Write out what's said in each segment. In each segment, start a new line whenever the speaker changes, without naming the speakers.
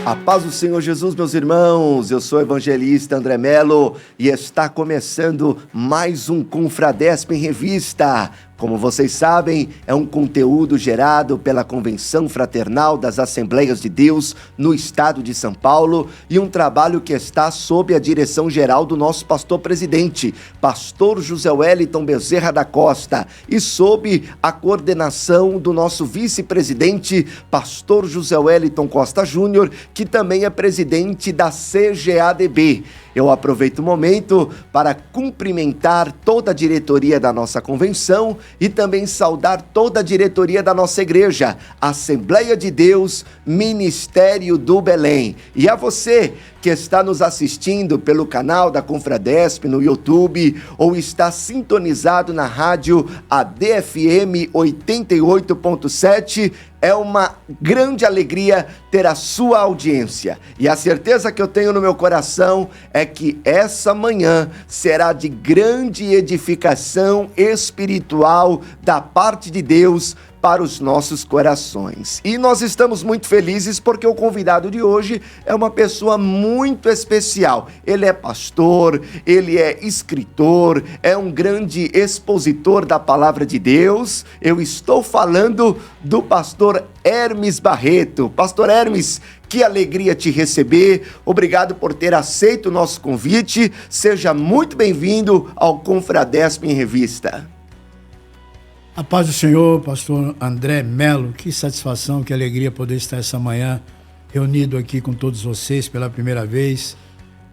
A paz do Senhor Jesus, meus irmãos, eu sou o evangelista André Melo e está começando mais um Confradesp em Revista. Como vocês sabem, é um conteúdo gerado pela Convenção Fraternal das Assembleias de Deus no estado de São Paulo e um trabalho que está sob a direção geral do nosso pastor-presidente, pastor José Wellington Bezerra da Costa, e sob a coordenação do nosso vice-presidente, pastor José Wellington Costa Júnior, que também é presidente da CGADB. Eu aproveito o momento para cumprimentar toda a diretoria da nossa convenção e também saudar toda a diretoria da nossa igreja, Assembleia de Deus, Ministério do Belém. E a você que está nos assistindo pelo canal da Confradesp no YouTube ou está sintonizado na rádio ADFM 88.7, é uma grande alegria ter a sua audiência. E a certeza que eu tenho no meu coração é que essa manhã será de grande edificação espiritual da parte de Deus para os nossos corações. E nós estamos muito felizes porque o convidado de hoje é uma pessoa muito especial. Ele é pastor, ele é escritor, é um grande expositor da palavra de Deus. Eu estou falando do pastor Hermes Barreto. Pastor Hermes, que alegria te receber. Obrigado por ter aceito o nosso convite. Seja muito bem-vindo ao Confradesp em Revista.
A paz do Senhor, pastor André Melo, que satisfação, que alegria poder estar essa manhã reunido aqui com todos vocês pela primeira vez.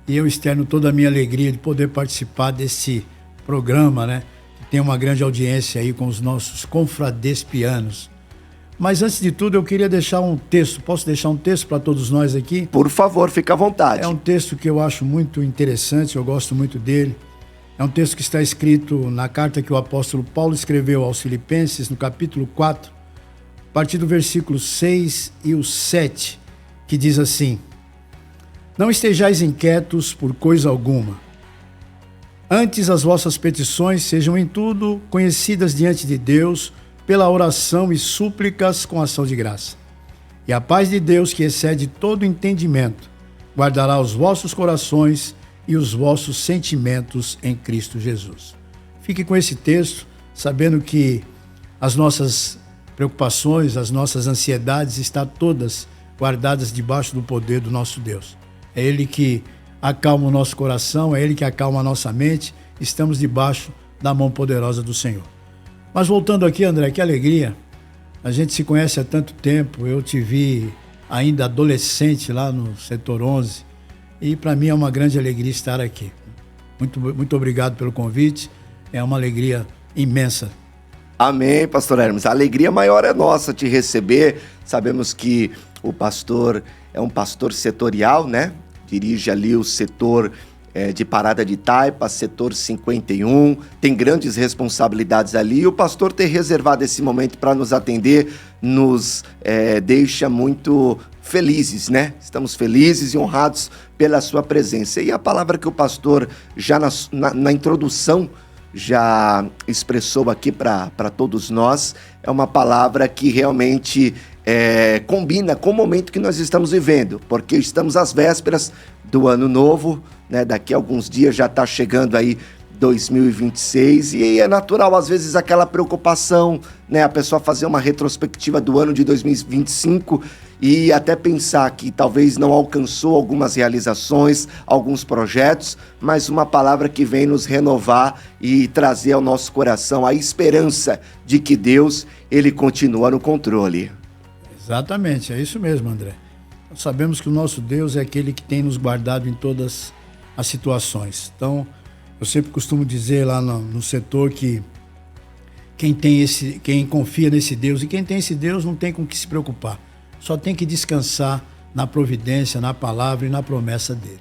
E eu externo toda a minha alegria de poder participar desse programa, né? Que tem uma grande audiência aí com os nossos confradespianos. Mas antes de tudo eu queria deixar um texto, posso deixar um texto para todos nós aqui?
Por favor, fica à vontade.
É um texto que eu acho muito interessante, eu gosto muito dele. É um texto que está escrito na carta que o apóstolo Paulo escreveu aos Filipenses, no capítulo 4, a partir do versículo 6 e o 7, que diz assim: Não estejais inquietos por coisa alguma. Antes as vossas petições sejam em tudo conhecidas diante de Deus pela oração e súplicas com ação de graça. E a paz de Deus, que excede todo entendimento, guardará os vossos corações e os vossos sentimentos em Cristo Jesus. Fique com esse texto, sabendo que as nossas preocupações, as nossas ansiedades estão todas guardadas debaixo do poder do nosso Deus. É Ele que acalma o nosso coração, é Ele que acalma a nossa mente, estamos debaixo da mão poderosa do Senhor. Mas voltando aqui, André, que alegria, a gente se conhece há tanto tempo, eu te vi ainda adolescente lá no setor 11, e para mim é uma grande alegria estar aqui. Muito obrigado pelo convite, é uma alegria imensa.
Amém, pastor Hermes. A alegria maior é nossa te receber. Sabemos que o pastor é um pastor setorial, né? Dirige ali o setor de Parada de Taipa, setor 51, tem grandes responsabilidades ali. E o pastor ter reservado esse momento para nos atender nos deixa muito felizes, né? Estamos felizes e honrados pela sua presença. E a palavra que o pastor já na introdução já expressou aqui para todos nós é uma palavra que realmente combina com o momento que nós estamos vivendo, porque estamos às vésperas do ano novo, né? Daqui a alguns dias já está chegando aí 2026 e é natural às vezes aquela preocupação, né? A pessoa fazer uma retrospectiva do ano de 2025 e até pensar que talvez não alcançou algumas realizações, alguns projetos, mas uma palavra que vem nos renovar e trazer ao nosso coração a esperança de que Deus, Ele continua no controle.
Exatamente, é isso mesmo, André. Nós sabemos que o nosso Deus é aquele que tem nos guardado em todas as situações. Então, eu sempre costumo dizer lá no setor que quem confia nesse Deus e quem tem esse Deus não tem com o que se preocupar. Só tem que descansar na providência, na palavra e na promessa dele.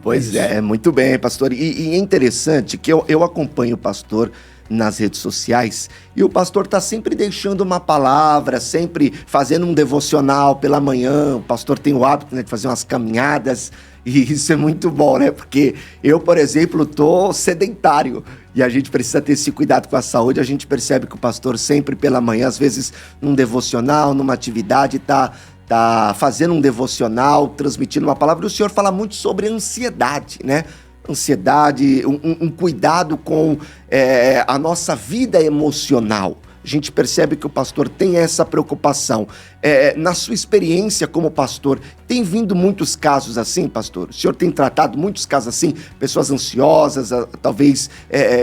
Pois é, muito bem, pastor. E é interessante que eu acompanho o pastor nas redes sociais e o pastor está sempre deixando uma palavra, sempre fazendo um devocional pela manhã. O pastor tem o hábito, né, de fazer umas caminhadas e isso é muito bom, né? Porque eu, por exemplo, tô sedentário e a gente precisa ter esse cuidado com a saúde. A gente percebe que o pastor sempre pela manhã, às vezes num devocional, numa atividade, tá tá fazendo um devocional, transmitindo uma palavra, e o senhor fala muito sobre ansiedade, né? Ansiedade, um cuidado com a nossa vida emocional. A gente percebe que o pastor tem essa preocupação. Na sua experiência como pastor, tem vindo muitos casos assim, pastor? O senhor tem tratado muitos casos assim? Pessoas ansiosas, talvez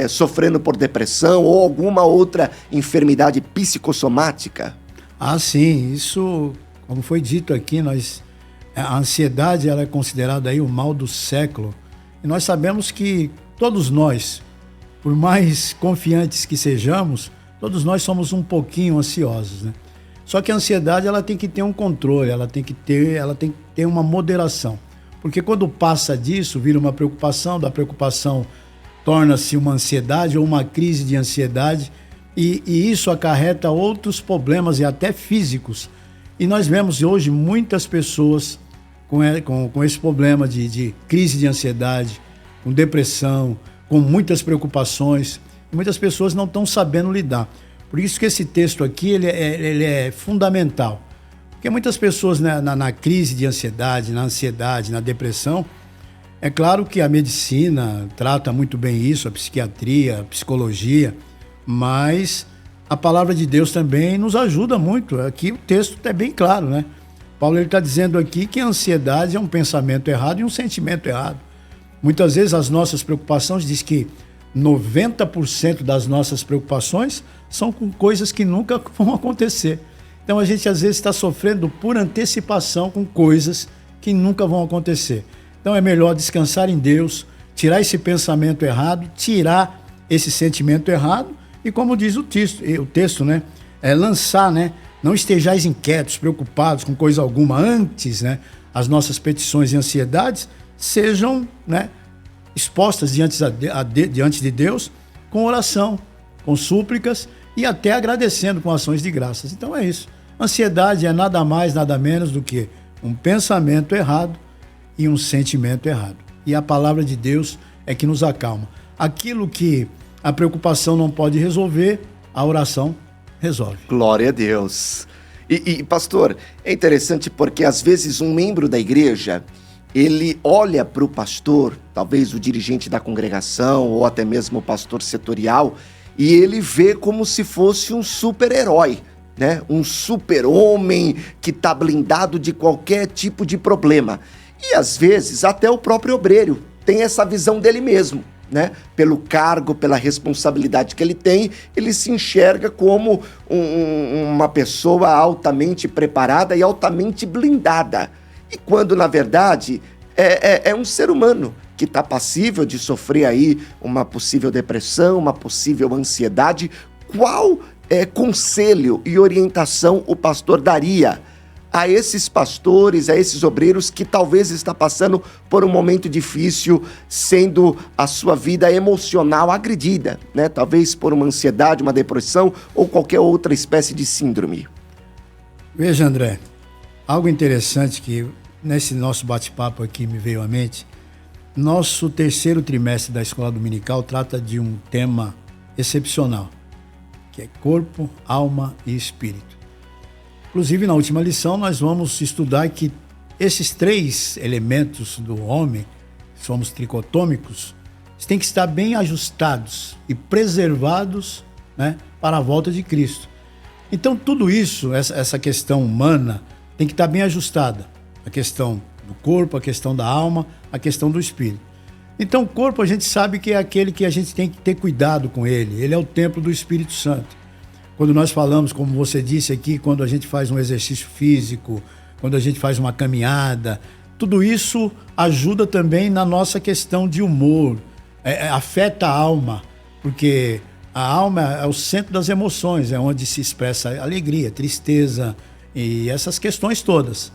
sofrendo por depressão ou alguma outra enfermidade psicossomática?
Ah, sim. Isso, como foi dito aqui, a ansiedade ela é considerada aí o mal do século. E nós sabemos que todos nós, por mais confiantes que sejamos, todos nós somos um pouquinho ansiosos, né? Só que a ansiedade ela tem que ter um controle, ela tem que ter uma moderação. Porque quando passa disso, vira uma preocupação, da preocupação torna-se uma ansiedade ou uma crise de ansiedade, e isso acarreta outros problemas e até físicos. E nós vemos hoje muitas pessoas com esse problema de crise de ansiedade, com depressão, com muitas preocupações. Muitas pessoas não estão sabendo lidar. Por isso que esse texto aqui ele é fundamental. Porque muitas pessoas na crise de ansiedade, na ansiedade, na depressão, é claro que a medicina trata muito bem isso, a psiquiatria, a psicologia, mas a palavra de Deus também nos ajuda muito. Aqui o texto é bem claro, né? Paulo está dizendo aqui que a ansiedade é um pensamento errado e um sentimento errado. Muitas vezes as nossas preocupações, diz que 90% das nossas preocupações são com coisas que nunca vão acontecer. Então a gente às vezes está sofrendo por antecipação com coisas que nunca vão acontecer. Então é melhor descansar em Deus, tirar esse pensamento errado, tirar esse sentimento errado e, como diz o texto, né? Lançar, né? Não estejais inquietos, preocupados com coisa alguma. Antes, né? As nossas petições e ansiedades sejam, né? Expostas diante de Deus com oração, com súplicas e até agradecendo com ações de graças. Então é isso. Ansiedade é nada mais, nada menos do que um pensamento errado e um sentimento errado. E a palavra de Deus é que nos acalma. Aquilo que a preocupação não pode resolver, a oração resolve.
Glória a Deus. E pastor, é interessante porque às vezes um membro da igreja, ele olha para o pastor, talvez o dirigente da congregação ou até mesmo o pastor setorial, e ele vê como se fosse um super-herói, né? Um super-homem que está blindado de qualquer tipo de problema. E às vezes até o próprio obreiro tem essa visão dele mesmo, né? Pelo cargo, pela responsabilidade que ele tem, ele se enxerga como uma pessoa altamente preparada e altamente blindada. E quando, na verdade, é um ser humano que está passível de sofrer aí uma possível depressão, uma possível ansiedade. Qual conselho e orientação o pastor daria a esses pastores, a esses obreiros que talvez está passando por um momento difícil, sendo a sua vida emocional agredida, né? Talvez por uma ansiedade, uma depressão ou qualquer outra espécie de síndrome?
Veja, André, algo interessante que nesse nosso bate-papo aqui me veio à mente. Nosso terceiro trimestre da Escola Dominical trata de um tema excepcional, que é corpo, alma e espírito. Inclusive, na última lição, nós vamos estudar que esses três elementos do homem, somos tricotômicos, têm que estar bem ajustados e preservados, né, para a volta de Cristo. Então, tudo isso, essa questão humana, tem que estar bem ajustada. A questão do corpo, a questão da alma, a questão do espírito. Então, o corpo a gente sabe que é aquele que a gente tem que ter cuidado com ele. Ele é o templo do Espírito Santo. Quando nós falamos, como você disse aqui, quando a gente faz um exercício físico, quando a gente faz uma caminhada, tudo isso ajuda também na nossa questão de humor, afeta a alma, porque a alma é o centro das emoções, é onde se expressa alegria, tristeza e essas questões todas.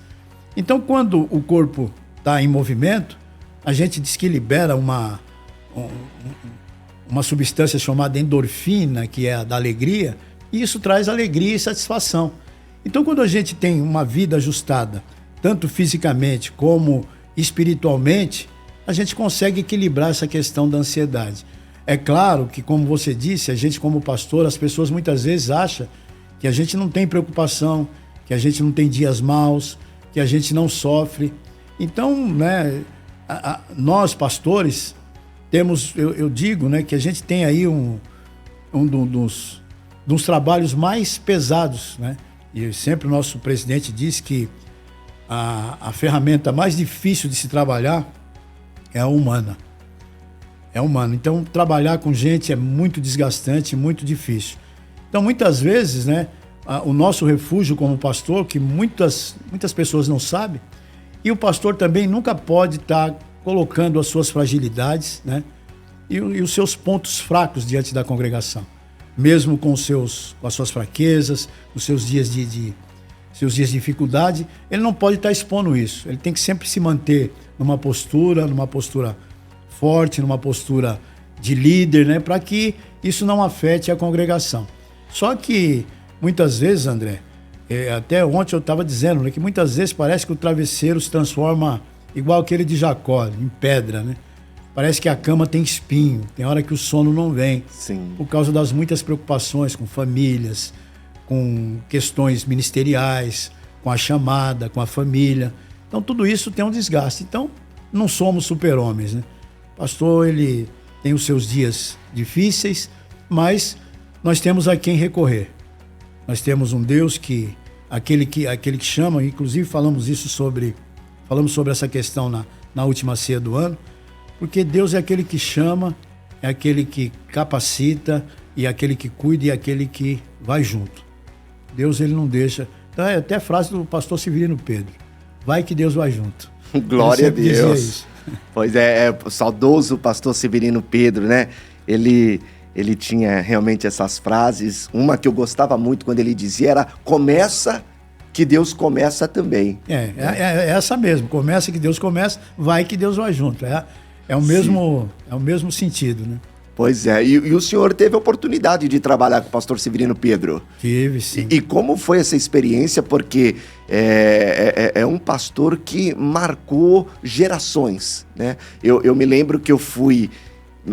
Então, quando o corpo está em movimento, a gente diz que libera uma substância chamada endorfina, que é a da alegria, e isso traz alegria e satisfação. Então, quando a gente tem uma vida ajustada, tanto fisicamente como espiritualmente, a gente consegue equilibrar essa questão da ansiedade. É claro que, como você disse, a gente como pastor, as pessoas muitas vezes acham que a gente não tem preocupação, que a gente não tem dias maus, que a gente não sofre. Então, né, nós pastores temos, eu digo, né, que a gente tem aí um dos trabalhos mais pesados, né? E sempre o nosso presidente diz que a ferramenta mais difícil de se trabalhar é a humana. É humana. Então, trabalhar com gente é muito desgastante, muito difícil. Então, muitas vezes, né, o nosso refúgio como pastor, que muitas pessoas não sabem, e o pastor também nunca pode estar colocando as suas fragilidades, né, e os seus pontos fracos diante da congregação. Mesmo com as suas fraquezas, os seus dias de dificuldade, ele não pode estar expondo isso. Ele tem que sempre se manter numa postura forte, numa postura de líder, né, para que isso não afete a congregação. Só que, muitas vezes, André, até ontem eu estava dizendo, né, que muitas vezes parece que o travesseiro se transforma igual aquele de Jacó, em pedra, né? Parece que a cama tem espinho, tem hora que o sono não vem.
Sim.
Por causa das muitas preocupações com famílias, com questões ministeriais, com a chamada, com a família. Então, tudo isso tem um desgaste. Então, não somos super-homens, né? O pastor, ele tem os seus dias difíceis, mas nós temos a quem recorrer. Nós temos um Deus aquele que chama, inclusive falamos sobre essa questão na última ceia do ano, porque Deus é aquele que chama, é aquele que capacita, e aquele que cuida, e aquele que vai junto. Deus, ele não deixa. Então, é até a frase do pastor Severino Pedro: vai que Deus vai junto.
Glória a Deus. Pois é, saudoso pastor Severino Pedro, né? Ele tinha realmente essas frases. Uma que eu gostava muito quando ele dizia era: começa que Deus começa também. É
essa mesmo. Começa que Deus começa, vai que Deus vai junto. É o mesmo sentido, né?
Pois é, e o senhor teve a oportunidade de trabalhar com o pastor Severino Pedro?
Tive, sim.
E como foi essa experiência? Porque é um pastor que marcou gerações, né? Eu me lembro que eu fui,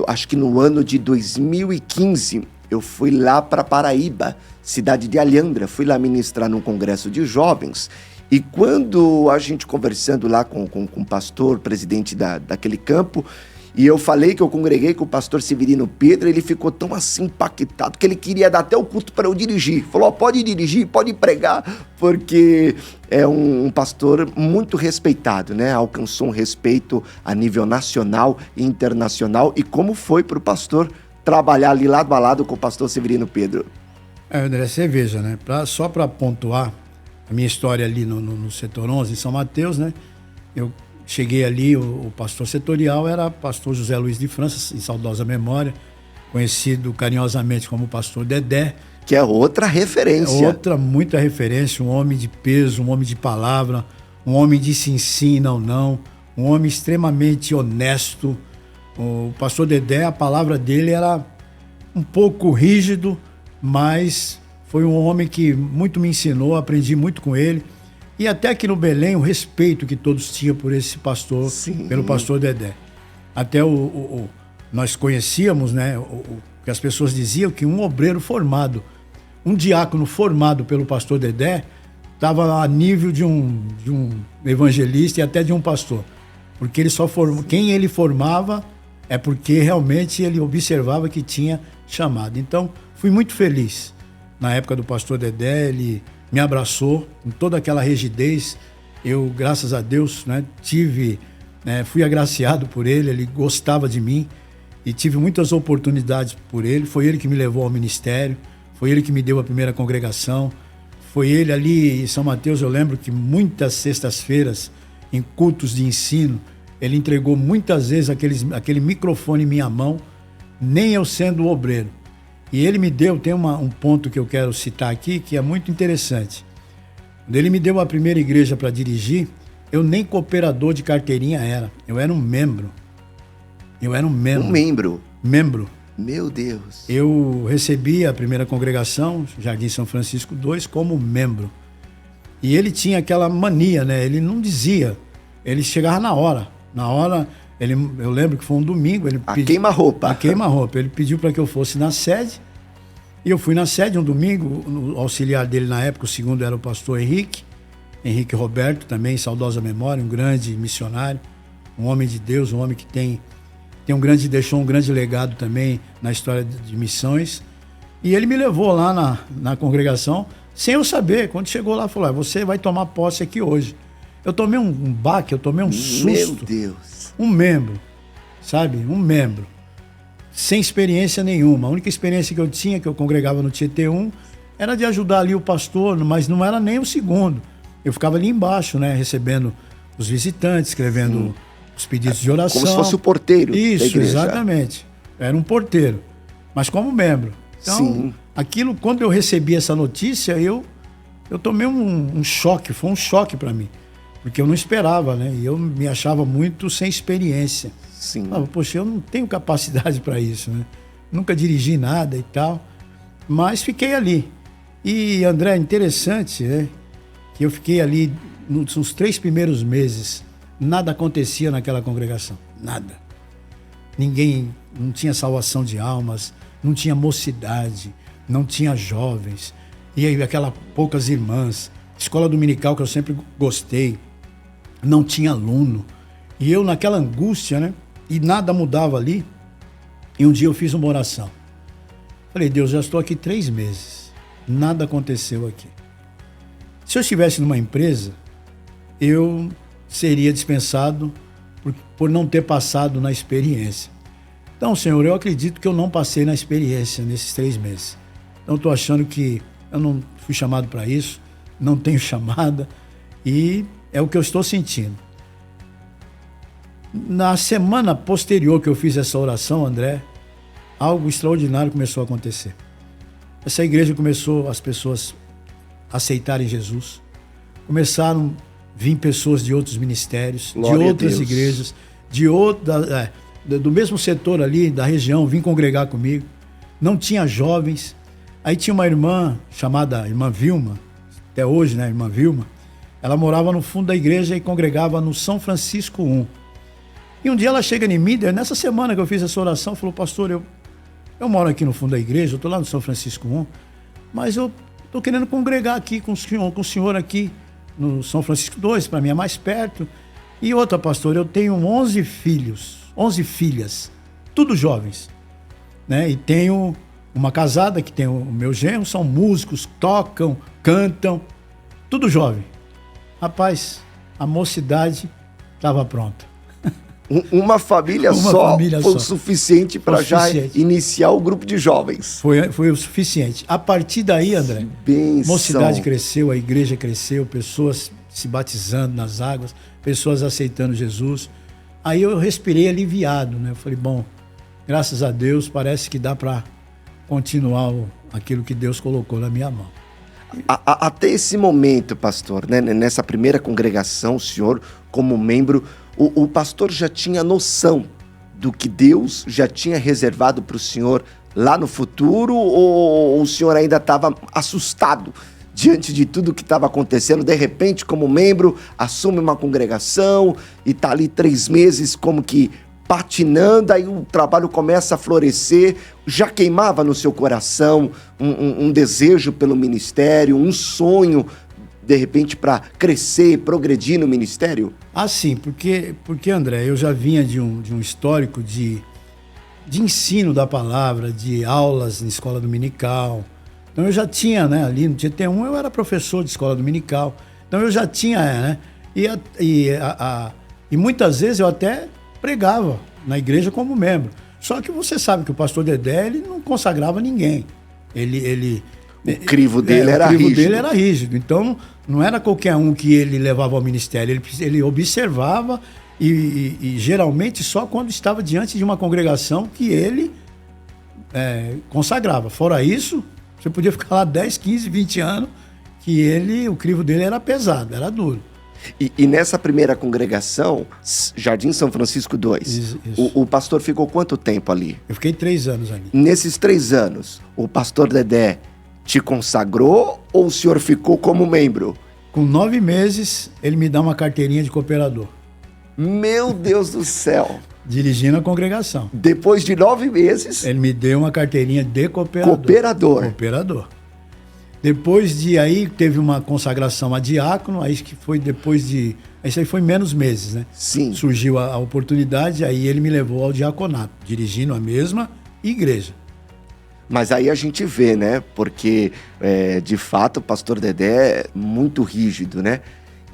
acho que no ano de 2015, eu fui lá para Paraíba, cidade de Alhandra, fui lá ministrar num congresso de jovens. E quando a gente conversando lá com o pastor, presidente daquele campo, e eu falei que eu congreguei com o pastor Severino Pedro, ele ficou tão assim impactado que ele queria dar até o culto para eu dirigir. Falou: pode dirigir, pode pregar, porque é um pastor muito respeitado, né? Alcançou um respeito a nível nacional e internacional. E como foi para o pastor trabalhar ali lado a lado com o pastor Severino Pedro?
André, você veja, né? Só para pontuar a minha história ali no setor 11, em São Mateus, né? Eu cheguei ali, o pastor setorial era pastor José Luiz de França, em saudosa memória, conhecido carinhosamente como pastor Dedé.
Que é outra referência.
Muita referência, um homem de peso, um homem de palavra, um homem de sim, não, um homem extremamente honesto. O pastor Dedé, a palavra dele era um pouco rígido, mas foi um homem que muito me ensinou, aprendi muito com ele. E até aqui no Belém, o respeito que todos tinham por esse pastor, sim, pelo pastor Dedé. Até nós conhecíamos, né, que as pessoas diziam que um obreiro formado, um diácono formado pelo pastor Dedé, estava a nível de um evangelista e até de um pastor. Porque ele quem ele formava é porque realmente ele observava que tinha chamado. Então, fui muito feliz. Na época do pastor Dedé, ele me abraçou com toda aquela rigidez. Eu, graças a Deus, né, fui agraciado por ele gostava de mim e tive muitas oportunidades por ele. Foi ele que me levou ao ministério, foi ele que me deu a primeira congregação, foi ele ali em São Mateus. Eu lembro que muitas sextas-feiras, em cultos de ensino, ele entregou muitas vezes aquele microfone em minha mão, nem eu sendo obreiro. E ele me deu, tem um ponto que eu quero citar aqui, que é muito interessante. Quando ele me deu a primeira igreja para dirigir, eu nem cooperador de carteirinha era. Eu era um membro. Um membro? Membro.
Meu Deus.
Eu recebi a primeira congregação, Jardim São Francisco II, como membro. E ele tinha aquela mania, né? Ele não dizia. Ele chegava na hora. Eu lembro que foi um domingo. A
queima-roupa.
Ele pediu para que eu fosse na sede. E eu fui na sede um domingo. O auxiliar dele na época, o segundo, era o pastor Henrique Henrique Roberto, também em saudosa memória, um grande missionário, um homem de Deus, um homem que deixou um grande legado também na história de missões. E ele me levou lá na congregação, sem eu saber. Quando chegou lá, falou: você vai tomar posse aqui hoje. Eu tomei um baque, eu tomei um susto.
Meu Deus.
Um membro, sabe? Um membro. Sem experiência nenhuma. A única experiência que eu tinha, que eu congregava no Tietê 1, era de ajudar ali o pastor, mas não era nem o segundo. Eu ficava ali embaixo, né? Recebendo os visitantes, escrevendo os pedidos de oração.
Como se fosse o porteiro.
Isso, exatamente. Era um porteiro, mas como membro. Então, aquilo, quando eu recebi essa notícia, eu tomei um choque, foi um choque para mim. Porque eu não esperava, né? E eu me achava muito sem experiência.
Sim.
Falava, poxa, eu não tenho capacidade para isso, né? Nunca dirigi nada e tal. Mas fiquei ali. E, André, interessante, né? Que eu fiquei ali nos 3 primeiros meses. Nada acontecia naquela congregação. Nada. Ninguém, não tinha salvação de almas, não tinha mocidade, não tinha jovens. E aí, aquelas poucas irmãs. Escola dominical, que eu sempre gostei. Não tinha aluno. E eu naquela angústia, né? E nada mudava ali. E um dia eu fiz uma oração. Falei: Deus, já estou aqui 3 meses. Nada aconteceu aqui. Se eu estivesse numa empresa, eu seria dispensado por não ter passado na experiência. Então, Senhor, eu acredito que eu não passei na experiência nesses 3 meses. Então, estou achando que eu não fui chamado para isso, não tenho chamada, e é o que eu estou sentindo. Na semana posterior que eu fiz essa oração, André, algo extraordinário começou a acontecer. Essa igreja começou as pessoas a aceitarem Jesus. Começaram a vir pessoas de outros ministérios,
Glória
de outras igrejas, do mesmo setor ali, da região, vim congregar comigo. Não tinha jovens. Aí tinha uma irmã chamada Irmã Vilma, até hoje, né, Irmã Vilma. Ela morava no fundo da igreja e congregava no São Francisco 1. E um dia ela chega em mim, nessa semana que eu fiz essa oração, falou: pastor, eu moro aqui no fundo da igreja, eu estou lá no São Francisco 1, mas eu estou querendo congregar aqui com o senhor aqui no São Francisco 2, para mim é mais perto. E outra, pastor, eu tenho 11 filhas, tudo jovens, né? E tenho uma casada que tem o meu genro, são músicos, tocam, cantam, tudo jovem. Rapaz, a mocidade estava pronta.
Uma família só foi o suficiente para já iniciar o grupo de jovens.
Foi o suficiente. A partir daí, André, mocidade cresceu, a igreja cresceu, pessoas se batizando nas águas, pessoas aceitando Jesus. Aí eu respirei aliviado, né? Eu falei: bom, graças a Deus, parece que dá para continuar aquilo que Deus colocou na minha mão.
Até esse momento, pastor, né, nessa primeira congregação, o senhor, como membro, o pastor já tinha noção do que Deus já tinha reservado para o senhor lá no futuro, ou o senhor ainda estava assustado diante de tudo que estava acontecendo? De repente, como membro, assume uma congregação e está ali 3 meses como que patinando, aí o trabalho começa a florescer. Já queimava no seu coração um desejo pelo ministério, um sonho, de repente, para crescer, progredir no ministério?
Ah, sim, porque André, eu já vinha de um histórico de ensino da palavra, de aulas em escola dominical. Então eu já tinha, né, ali no Tietê 1, eu era professor de escola dominical. Então eu já tinha, né, e muitas vezes eu até pregava na igreja como membro. Só que você sabe que o pastor Dedé, ele não consagrava ninguém. O
crivo dele era
rígido. Então, não era qualquer um que ele levava ao ministério. Ele observava e geralmente só quando estava diante de uma congregação que ele consagrava. Fora isso, você podia ficar lá 10, 15, 20 anos que o crivo dele era pesado, era duro.
E nessa primeira congregação, Jardim São Francisco 2,
isso.
O pastor ficou quanto tempo ali?
Eu fiquei 3 anos ali.
Nesses 3 anos, o pastor Dedé te consagrou ou o senhor ficou como membro?
Com 9 meses, ele me dá uma carteirinha de cooperador.
Meu Deus do céu!
Dirigindo a congregação.
Depois de 9 meses...
Ele me deu uma carteirinha de cooperador.
Cooperador.
Depois de aí, teve uma consagração a diácono, aí que foi depois de... Isso aí foi menos meses, né?
Sim.
Surgiu a oportunidade, aí ele me levou ao diaconato, dirigindo a mesma igreja.
Mas aí a gente vê, né? Porque, de fato, o pastor Dedé é muito rígido, né?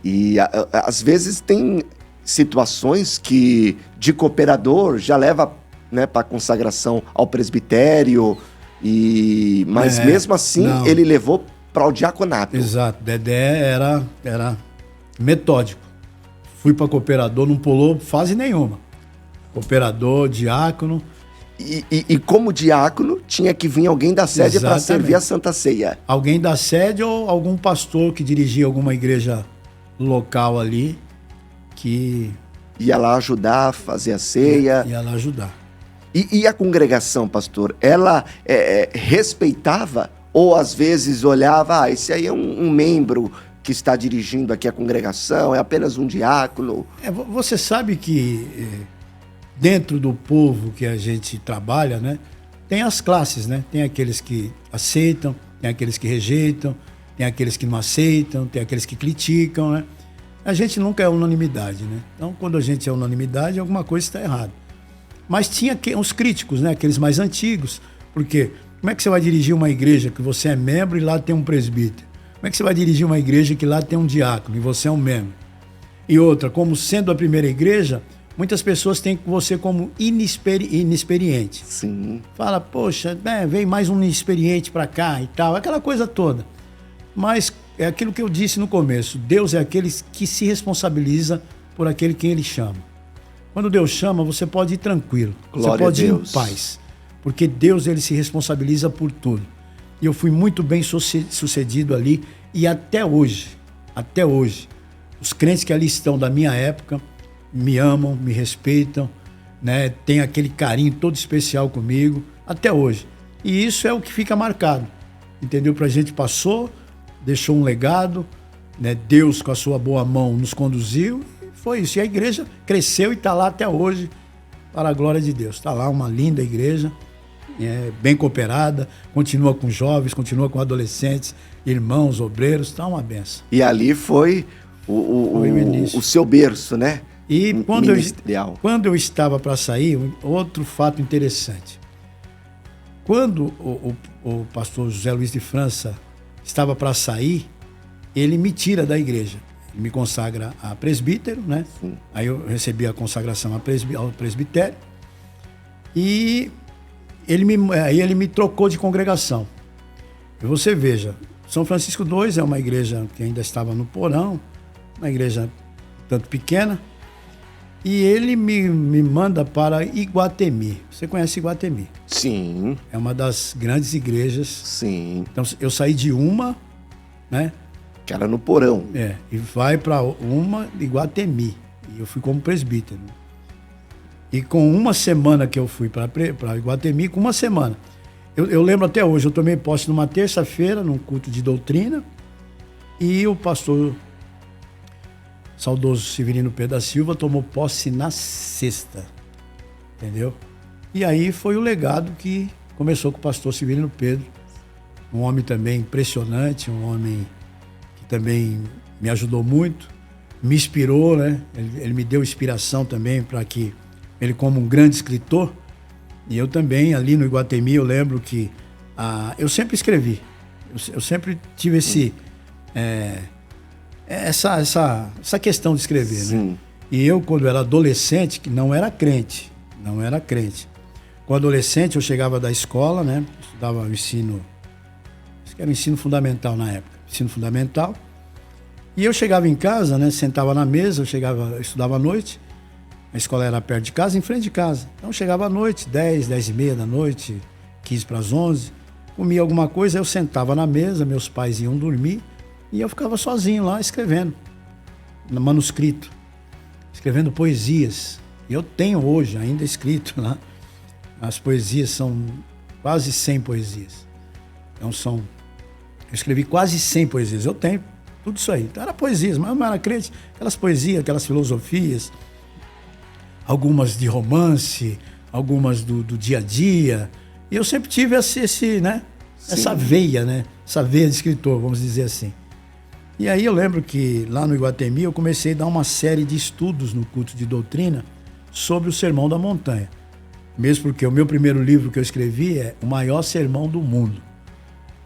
E às vezes tem situações que de cooperador já leva, né, para consagração ao presbitério, mas mesmo assim
não.
ele levou para o diaconato.
Exato, Dedé era metódico. Fui para cooperador, não pulou fase nenhuma. Cooperador, diácono.
E como diácono, tinha que vir alguém da sede para servir a Santa Ceia.
Alguém da sede ou algum pastor que dirigia alguma igreja local ali, que...
Ia lá ajudar a fazer a ceia.
Ia lá ajudar.
E a congregação, pastor, ela respeitava ou às vezes olhava, esse aí é um membro que está dirigindo aqui a congregação, é apenas um diácono?
Você sabe que dentro do povo que a gente trabalha, né, tem as classes, né? Tem aqueles que aceitam, tem aqueles que rejeitam, tem aqueles que não aceitam, tem aqueles que criticam, né? A gente nunca é unanimidade, né? Então, quando a gente é unanimidade, alguma coisa está errada. Mas tinha uns críticos, né? Aqueles mais antigos, porque como é que você vai dirigir uma igreja que você é membro e lá tem um presbítero? Como é que você vai dirigir uma igreja que lá tem um diácono e você é um membro? E outra, como sendo a primeira igreja, muitas pessoas têm você como inexperiente.
Sim.
Fala, poxa, vem mais um inexperiente para cá e tal, aquela coisa toda. Mas é aquilo que eu disse no começo, Deus é aquele que se responsabiliza por aquele quem Ele chama. Quando Deus chama, você pode ir tranquilo,
Glória
você pode
a
ir
Deus.
em paz, porque Deus ele se responsabiliza por tudo. E eu fui muito bem sucedido ali e até hoje, os crentes que ali estão da minha época me amam, me respeitam, né? Tem aquele carinho todo especial comigo, até hoje. E isso é o que fica marcado, entendeu? Pra gente passou, deixou um legado, né? Deus com a sua boa mão nos conduziu, e foi isso. E a igreja cresceu e está lá até hoje, para a glória de Deus. Está lá uma linda igreja, bem cooperada, continua com jovens, continua com adolescentes, irmãos, obreiros, está uma benção.
E ali foi o seu berço, né?
E
ministerial.
Quando eu estava para sair, outro fato interessante. Quando o pastor José Luiz de França estava para sair, ele me tira da igreja. Ele me consagra a presbítero, né?
Sim.
Aí eu recebi a consagração ao presbitério. E aí ele me trocou de congregação. E você veja, São Francisco II é uma igreja que ainda estava no porão, uma igreja tanto pequena, e ele me manda para Iguatemi. Você conhece Iguatemi?
Sim.
É uma das grandes igrejas.
Sim.
Então eu saí de uma, né?
Que era no porão.
E vai para uma Iguatemi. E eu fui como presbítero. E com uma semana que eu fui para Iguatemi, com uma semana. Eu lembro até hoje, eu tomei posse numa terça-feira, num culto de doutrina, e o pastor saudoso Severino Pedro da Silva tomou posse na sexta, entendeu? E aí foi o legado que começou com o pastor Severino Pedro, um homem também impressionante, um homem que também me ajudou muito, me inspirou, né? Ele me deu inspiração também para que ele, como um grande escritor, e eu também ali no Iguatemi, eu lembro que eu sempre escrevi, eu sempre tive essa questão de escrever,
Sim.
né? E eu, quando era adolescente, que não era crente. Com adolescente, eu chegava da escola, né? Estudava o ensino, acho que era o ensino fundamental na época, ensino fundamental. E eu chegava em casa, né? Sentava na mesa, eu estudava à noite. A escola era perto de casa, em frente de casa. Então eu chegava à noite, 10, 10 e meia da noite, 15 para as 11, comia alguma coisa, eu sentava na mesa, meus pais iam dormir, e eu ficava sozinho lá escrevendo, no manuscrito, escrevendo poesias. E eu tenho hoje ainda escrito lá. As poesias são quase 100 poesias. Então eu escrevi quase 100 poesias. Eu tenho tudo isso aí. Então era poesias, mas não era crente. Aquelas poesias, aquelas filosofias, algumas de romance, algumas do dia a dia. E eu sempre tive essa veia, né? essa veia de escritor, vamos dizer assim. E aí eu lembro que lá no Iguatemi eu comecei a dar uma série de estudos no culto de doutrina sobre o Sermão da Montanha. Mesmo porque o meu primeiro livro que eu escrevi é O Maior Sermão do Mundo.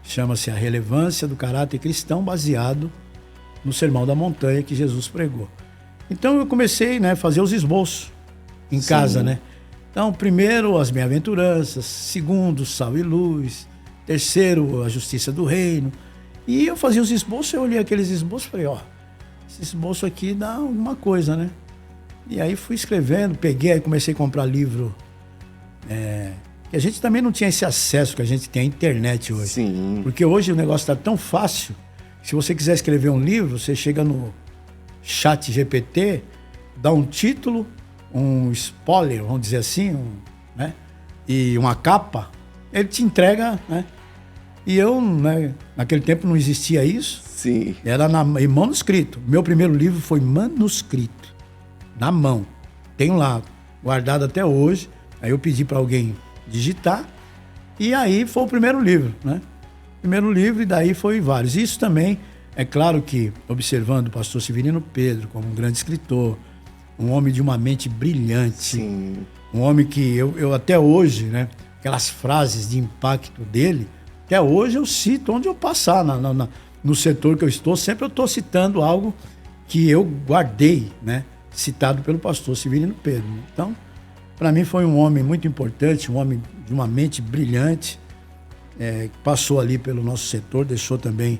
Chama-se A Relevância do Caráter Cristão, baseado no Sermão da Montanha que Jesus pregou. Então eu comecei, né, a fazer os esboços em casa, né? Então, primeiro, as bem-aventuranças, segundo, sal e luz, terceiro, a justiça do reino. E eu fazia os esboços, eu olhei aqueles esboços e falei, ó, esse esboço aqui dá alguma coisa, né? E aí fui escrevendo, peguei, aí comecei a comprar livro. Que a gente também não tinha esse acesso que a gente tem à internet hoje.
Sim.
Porque hoje o negócio está tão fácil, que se você quiser escrever um livro, você chega no Chat GPT, dá um título, um spoiler, vamos dizer assim, né? E uma capa, ele te entrega, né? E eu, né, naquele tempo não existia isso.
Sim.
Era em manuscrito. Meu primeiro livro foi manuscrito, na mão. Tenho lá, guardado até hoje. Aí eu pedi para alguém digitar. E aí foi o primeiro livro, né? Primeiro livro, e daí foi vários. Isso também, é claro que, observando o pastor Severino Pedro como um grande escritor, um homem de uma mente brilhante.
Sim.
Um homem que eu até hoje, né? Aquelas frases de impacto dele, até hoje eu cito onde eu passar, no setor que eu estou, sempre eu estou citando algo que eu guardei, né? Citado pelo pastor Severino Pedro. Então, para mim foi um homem muito importante, um homem de uma mente brilhante, que passou ali pelo nosso setor, deixou também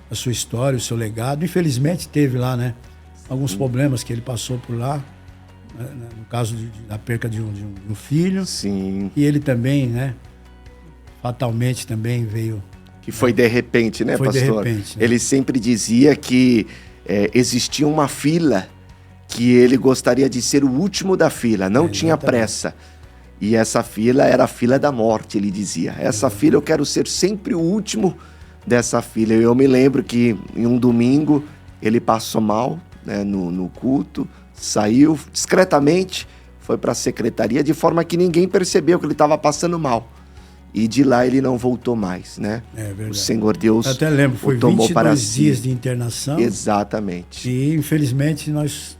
a sua história, o seu legado. Infelizmente teve lá, né, alguns problemas que ele passou por lá, né, no caso da perca de um filho.
Sim.
E ele também, né, fatalmente também veio...
Que foi de repente, né,
foi
pastor?
De repente, né?
Ele sempre dizia que existia uma fila que ele gostaria de ser o último da fila, não tinha pressa. E essa fila era a fila da morte, ele dizia. Essa fila eu quero ser sempre o último dessa fila. Eu me lembro que em um domingo ele passou mal, né, no culto, saiu discretamente, foi para a secretaria, de forma que ninguém percebeu que ele estava passando mal. E de lá ele não voltou mais, né?
É verdade.
O Senhor Deus
eu até lembro, foi
tomou
22
para si.
dias de internação.
Exatamente.
E infelizmente nós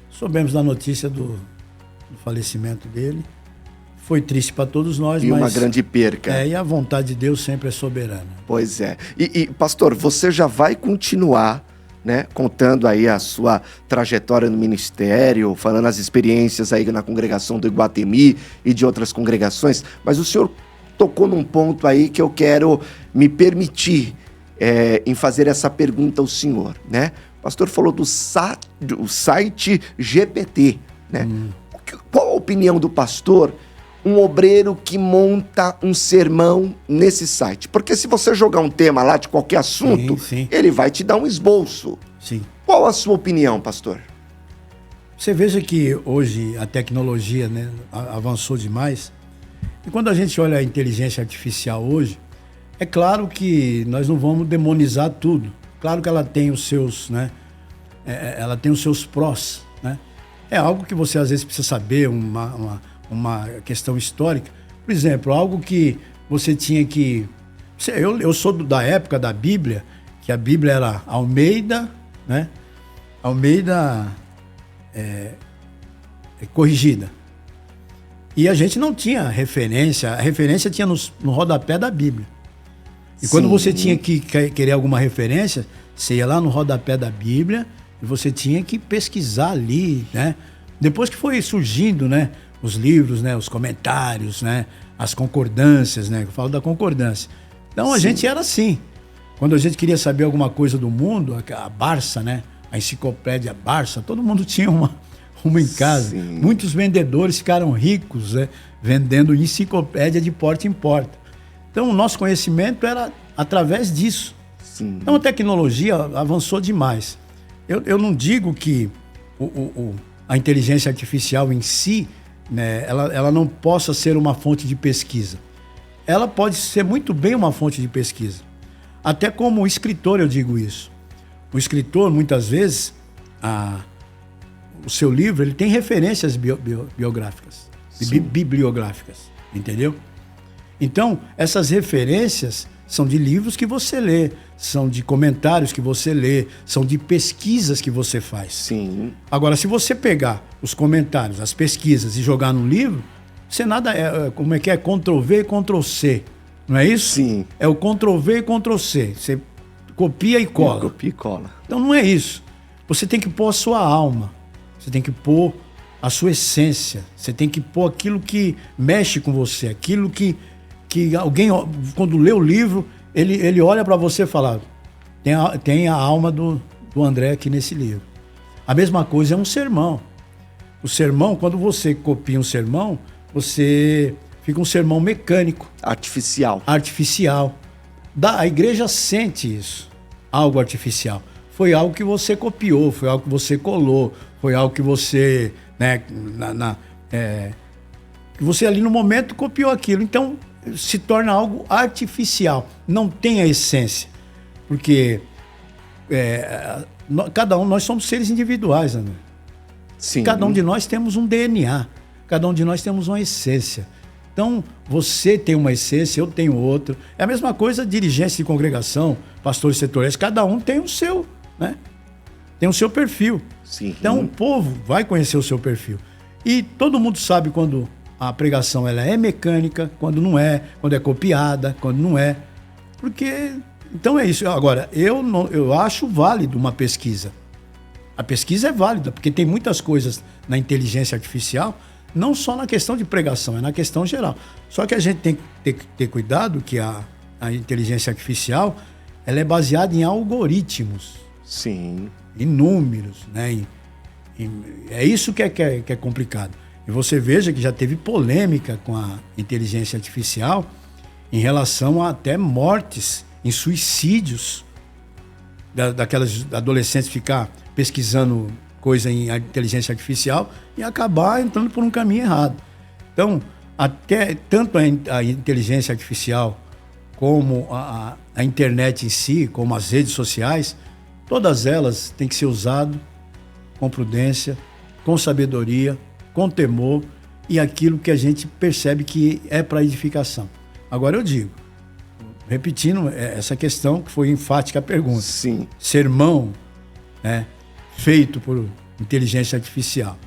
soubemos da notícia do falecimento dele. Foi triste para todos nós,
E
mas...
uma grande perca.
E a vontade de Deus sempre é soberana.
Pois é. E pastor, você já vai continuar, né, contando aí a sua trajetória no ministério, falando as experiências aí na congregação do Iguatemi e de outras congregações, mas o senhor tocou num ponto aí que eu quero me permitir em fazer essa pergunta ao senhor, né? O pastor falou do site GPT, né? Qual a opinião do pastor, um obreiro que monta um sermão nesse site? Porque se você jogar um tema lá de qualquer assunto,
sim.
ele vai te dar um esboço.
Sim.
Qual a sua opinião, pastor?
Você veja que hoje a tecnologia, né, avançou demais. E quando a gente olha a inteligência artificial hoje, é claro que nós não vamos demonizar tudo. Claro que ela tem os seus, né, ela tem os seus prós, né? É algo que você às vezes precisa saber, uma questão histórica. Por exemplo, algo que você tinha que... Eu sou da época da Bíblia, que a Bíblia era Almeida, né? Almeida corrigida. E a gente não tinha referência, a referência tinha no rodapé da Bíblia. E quando você tinha que querer alguma referência, você ia lá no rodapé da Bíblia e você tinha que pesquisar ali, né? Depois que foi surgindo, né, os livros, né, os comentários, né, as concordâncias, né? Eu falo da concordância. Então a gente era assim. Quando a gente queria saber alguma coisa do mundo, a Barça, né? A enciclopédia Barça, todo mundo tinha uma em casa.
Sim.
Muitos vendedores ficaram ricos, né, vendendo enciclopédia de porta em porta. Então o nosso conhecimento era através disso.
Sim.
Então a tecnologia avançou demais. Eu não digo que a inteligência artificial em si, né, ela não possa ser uma fonte de pesquisa. Ela pode ser muito bem uma fonte de pesquisa. Até como escritor eu digo isso. O escritor, muitas vezes, o seu livro ele tem referências bibliográficas, entendeu? Então, essas referências são de livros que você lê, são de comentários que você lê, são de pesquisas que você faz.
Sim.
Agora, se você pegar os comentários, as pesquisas e jogar num livro, você nada como é que é? Ctrl-V e Ctrl-C, não é isso?
Sim.
É o Ctrl-V e Ctrl-C. Você copia e cola.
Copia e cola.
Então não é isso. Você tem que pôr a sua alma, você tem que pôr a sua essência, você tem que pôr aquilo que mexe com você, aquilo que alguém, quando lê o livro, ele olha para você e fala, tem a alma do André aqui nesse livro. A mesma coisa é um sermão. O sermão, quando você copia um sermão, você fica um sermão mecânico.
Artificial.
A igreja sente isso, algo artificial. Foi algo que você copiou, foi algo que você colou, foi algo que você, né, que você ali no momento copiou aquilo. Então, se torna algo artificial, não tem a essência. Porque nós somos seres individuais, André.
Sim.
Cada um de nós temos um DNA, cada um de nós temos uma essência. Então, você tem uma essência, eu tenho outra. É a mesma coisa, dirigência de congregação, pastores setoriais, cada um tem o seu, né? Tem o seu perfil.
Sim.
Então, o povo vai conhecer o seu perfil. E todo mundo sabe quando a pregação ela é mecânica, quando não é, quando é copiada, quando não é. Porque, então é isso. Agora, eu acho válido uma pesquisa. A pesquisa é válida, porque tem muitas coisas na inteligência artificial, não só na questão de pregação, é na questão geral. Só que a gente tem que ter cuidado que a inteligência artificial ela é baseada em algoritmos.
Sim.
Em números, né? É isso que é complicado. E você veja que já teve polêmica com a inteligência artificial em relação a até mortes, em suicídios, daquelas adolescentes ficar pesquisando coisa em inteligência artificial e acabar entrando por um caminho errado. Então, tanto a inteligência artificial como a internet em si, como as redes sociais, todas elas têm que ser usadas com prudência, com sabedoria, com temor e aquilo que a gente percebe que é para edificação. Agora eu digo, repetindo essa questão que foi enfática a pergunta.
Sim. Sermão,
né, feito por inteligência artificial.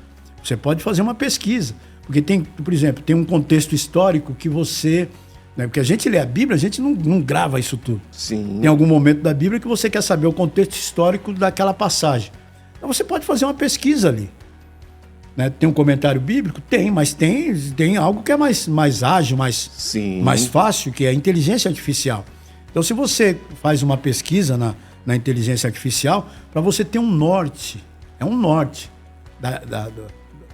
Você pode fazer uma pesquisa, porque tem, por exemplo, tem um contexto histórico que você... Né, porque a gente lê a Bíblia, a gente não grava isso tudo.
Sim.
Tem algum momento da Bíblia que você quer saber o contexto histórico daquela passagem. Então você pode fazer uma pesquisa ali. Né? Tem um comentário bíblico? Tem, mas tem algo que é mais ágil, mais fácil, que é a inteligência artificial. Então se você faz uma pesquisa na inteligência artificial, para você ter um norte,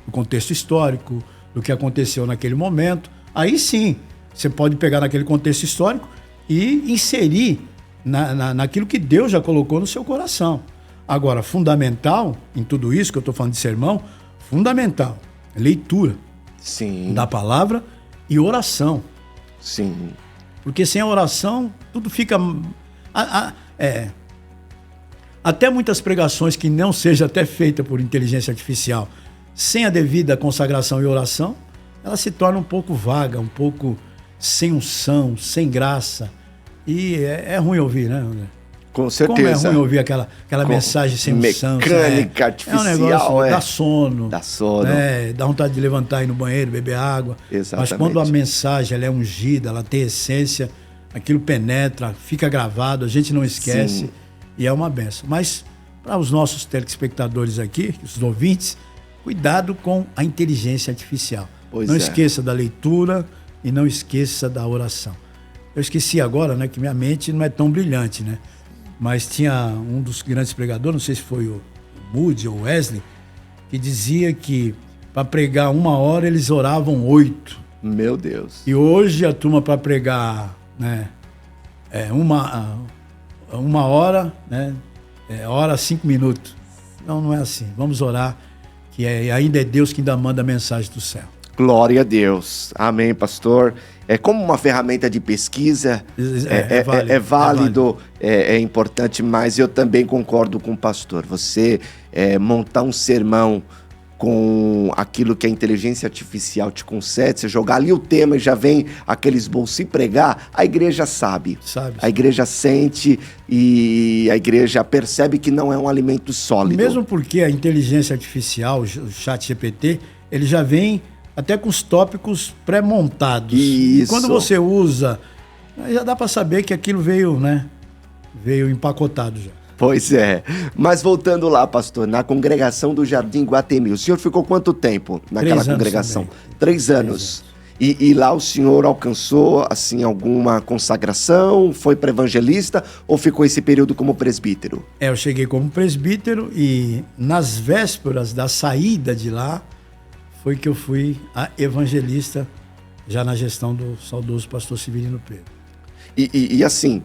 do contexto histórico, do que aconteceu naquele momento, aí sim, você pode pegar naquele contexto histórico e inserir naquilo que Deus já colocou no seu coração. Agora, fundamental em tudo isso que eu estou falando de sermão, fundamental, leitura.
Sim.
Da palavra e oração.
Sim.
Porque sem a oração, tudo fica... Até muitas pregações que não seja até feita por inteligência artificial, sem a devida consagração e oração, ela se torna um pouco vaga, um pouco sem unção, sem graça. E é ruim ouvir, né, André?
Com certeza.
Como é ruim ouvir aquela mensagem sem unção.
Mecânica, artificial.
É um negócio, dá sono.
Dá sono.
Dá vontade de levantar, ir no banheiro, beber água.
Exatamente.
Mas quando a mensagem ela é ungida, ela tem essência, aquilo penetra, fica gravado, a gente não esquece. Sim. E é uma benção. Mas para os nossos telespectadores aqui, os ouvintes, cuidado com a inteligência artificial. Não esqueça da leitura e não esqueça da oração. Eu esqueci agora, né, que minha mente não é tão brilhante, né? Mas tinha um dos grandes pregadores, não sei se foi o Moody ou o Wesley, que dizia que para pregar 1 hora eles oravam 8.
Meu Deus.
E hoje a turma para pregar, né, uma hora, né, hora 5 minutos. Não é assim. Vamos orar, que ainda é Deus que ainda manda a mensagem do céu.
Glória a Deus. Amém, pastor. É como uma ferramenta de pesquisa, é válido, é importante, mas eu também concordo com o pastor. Você montar um sermão com aquilo que a inteligência artificial te concede, você jogar ali o tema e já vem aqueles bolsinhos pregar, a igreja sabe. A igreja sente e a igreja percebe que não é um alimento sólido.
Mesmo porque a inteligência artificial, o chat GPT, ele já vem até com os tópicos pré-montados.
Isso.
E quando você usa, já dá para saber que aquilo veio, né? Veio empacotado já.
Pois é. Mas voltando lá, pastor, na congregação do Jardim Guatemi, o senhor ficou quanto tempo naquela congregação? 3 anos. E lá o senhor alcançou, assim, alguma consagração? Foi para evangelista ou ficou esse período como presbítero?
Eu cheguei como presbítero e nas vésperas da saída de lá foi que eu fui a evangelista já na gestão do saudoso pastor Severino Pedro.
E assim...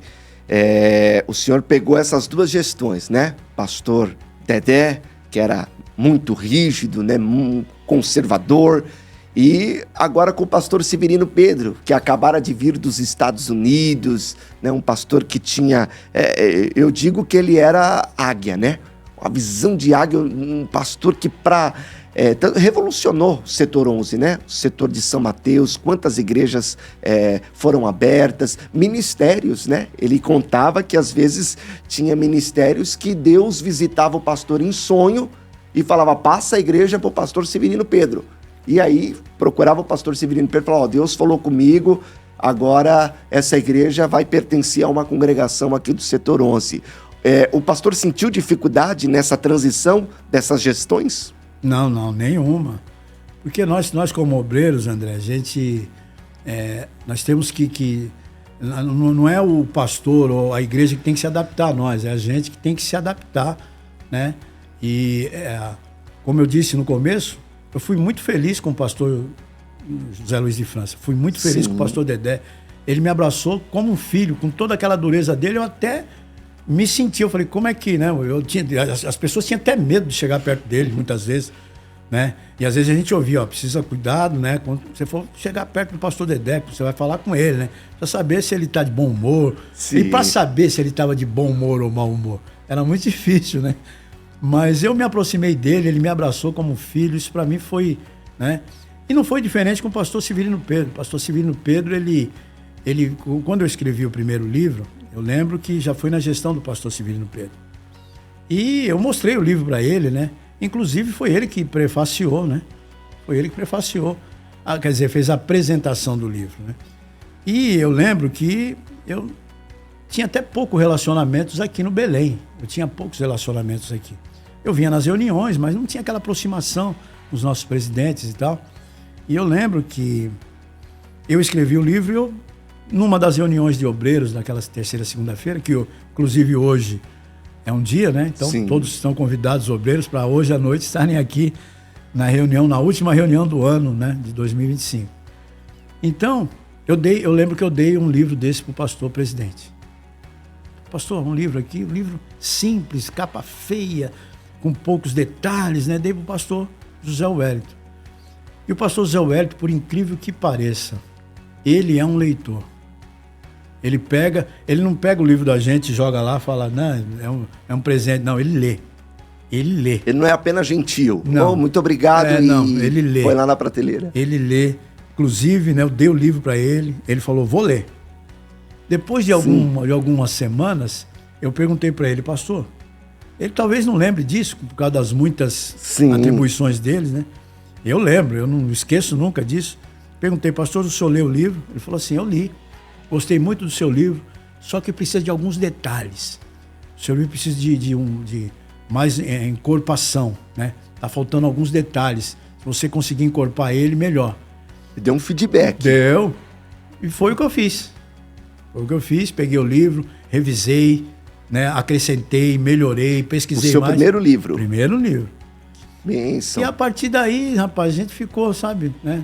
o senhor pegou essas 2 gestões, né? Pastor Dedé, que era muito rígido, né? Conservador, e agora com o pastor Severino Pedro, que acabara de vir dos Estados Unidos, né? Um pastor que tinha, eu digo que ele era águia, né? Uma visão de águia, um pastor que revolucionou o setor 11, né? O setor de São Mateus, quantas igrejas foram abertas, ministérios, né? Ele contava que às vezes tinha ministérios que Deus visitava o pastor em sonho e falava, passa a igreja para o pastor Severino Pedro. E aí procurava o pastor Severino Pedro e falava, Deus falou comigo, agora essa igreja vai pertencer a uma congregação aqui do setor 11. O pastor sentiu dificuldade nessa transição dessas gestões?
Não, nenhuma. Porque nós como obreiros, André, a gente... nós temos que... Não é o pastor ou a igreja que tem que se adaptar a nós, é a gente que tem que se adaptar, né? E, como eu disse no começo, eu fui muito feliz com o pastor José Luiz de França. Fui muito feliz com o pastor Dedé. Ele me abraçou como um filho, com toda aquela dureza dele. Eu até me senti, eu falei, como é que, né? As pessoas tinham até medo de chegar perto dele, muitas vezes, né? E às vezes a gente ouvia, precisa cuidado, né? Quando você for chegar perto do pastor Dedé, você vai falar com ele, né? Pra saber se ele tá de bom humor. Sim. E para saber se ele tava de bom humor ou mau humor. Era muito difícil, né? Mas eu me aproximei dele, ele me abraçou como filho, isso para mim foi, né? E não foi diferente com o pastor Severino Pedro. O pastor Severino Pedro, ele, quando eu escrevi o primeiro livro, eu lembro que já foi na gestão do pastor Severino Pedro. E eu mostrei o livro para ele, né? Inclusive foi ele que prefaciou, né? Foi ele que prefaciou, quer dizer, fez a apresentação do livro, né? E eu lembro que eu tinha até poucos relacionamentos aqui no Belém. Eu tinha poucos relacionamentos aqui. Eu vinha nas reuniões, mas não tinha aquela aproximação com os nossos presidentes e tal. E eu lembro que eu escrevi o livro e numa das reuniões de obreiros, naquela terceira segunda-feira, que inclusive hoje é um dia, né? Então Sim. Todos estão convidados, obreiros, para hoje à noite estarem aqui na reunião, na última reunião do ano, né? De 2025. Então, eu lembro que eu dei um livro desse para o pastor presidente. Pastor, um livro aqui, um livro simples, capa feia, com poucos detalhes, né? Dei para o pastor José Wellington. E o pastor José Wellington, por incrível que pareça, ele é um leitor. Ele não pega o livro da gente, joga lá e fala, não, é um presente. Não, ele lê. Ele lê.
Ele não é apenas gentil. Não. Oh, muito obrigado.
Não, ele lê.
Põe lá na prateleira.
Ele lê. Inclusive, né, eu dei o livro para ele, ele falou, vou ler. Depois de algumas semanas, eu perguntei para ele, pastor, ele talvez não lembre disso, por causa das muitas atribuições deles, né? Eu lembro, eu não esqueço nunca disso. Perguntei, pastor, o senhor leu o livro? Ele falou assim, eu li. Gostei muito do seu livro, só que precisa de alguns detalhes. O seu livro precisa de mais encorpação, né? Tá faltando alguns detalhes. Se você conseguir encorpar ele, melhor.
Deu um feedback.
Deu. E foi o que eu fiz. Foi o que eu fiz, peguei o livro, revisei, né? Acrescentei, melhorei, pesquisei mais.
O seu primeiro livro?
Primeiro livro.
Bênção.
E a partir daí, rapaz, a gente ficou, sabe, né?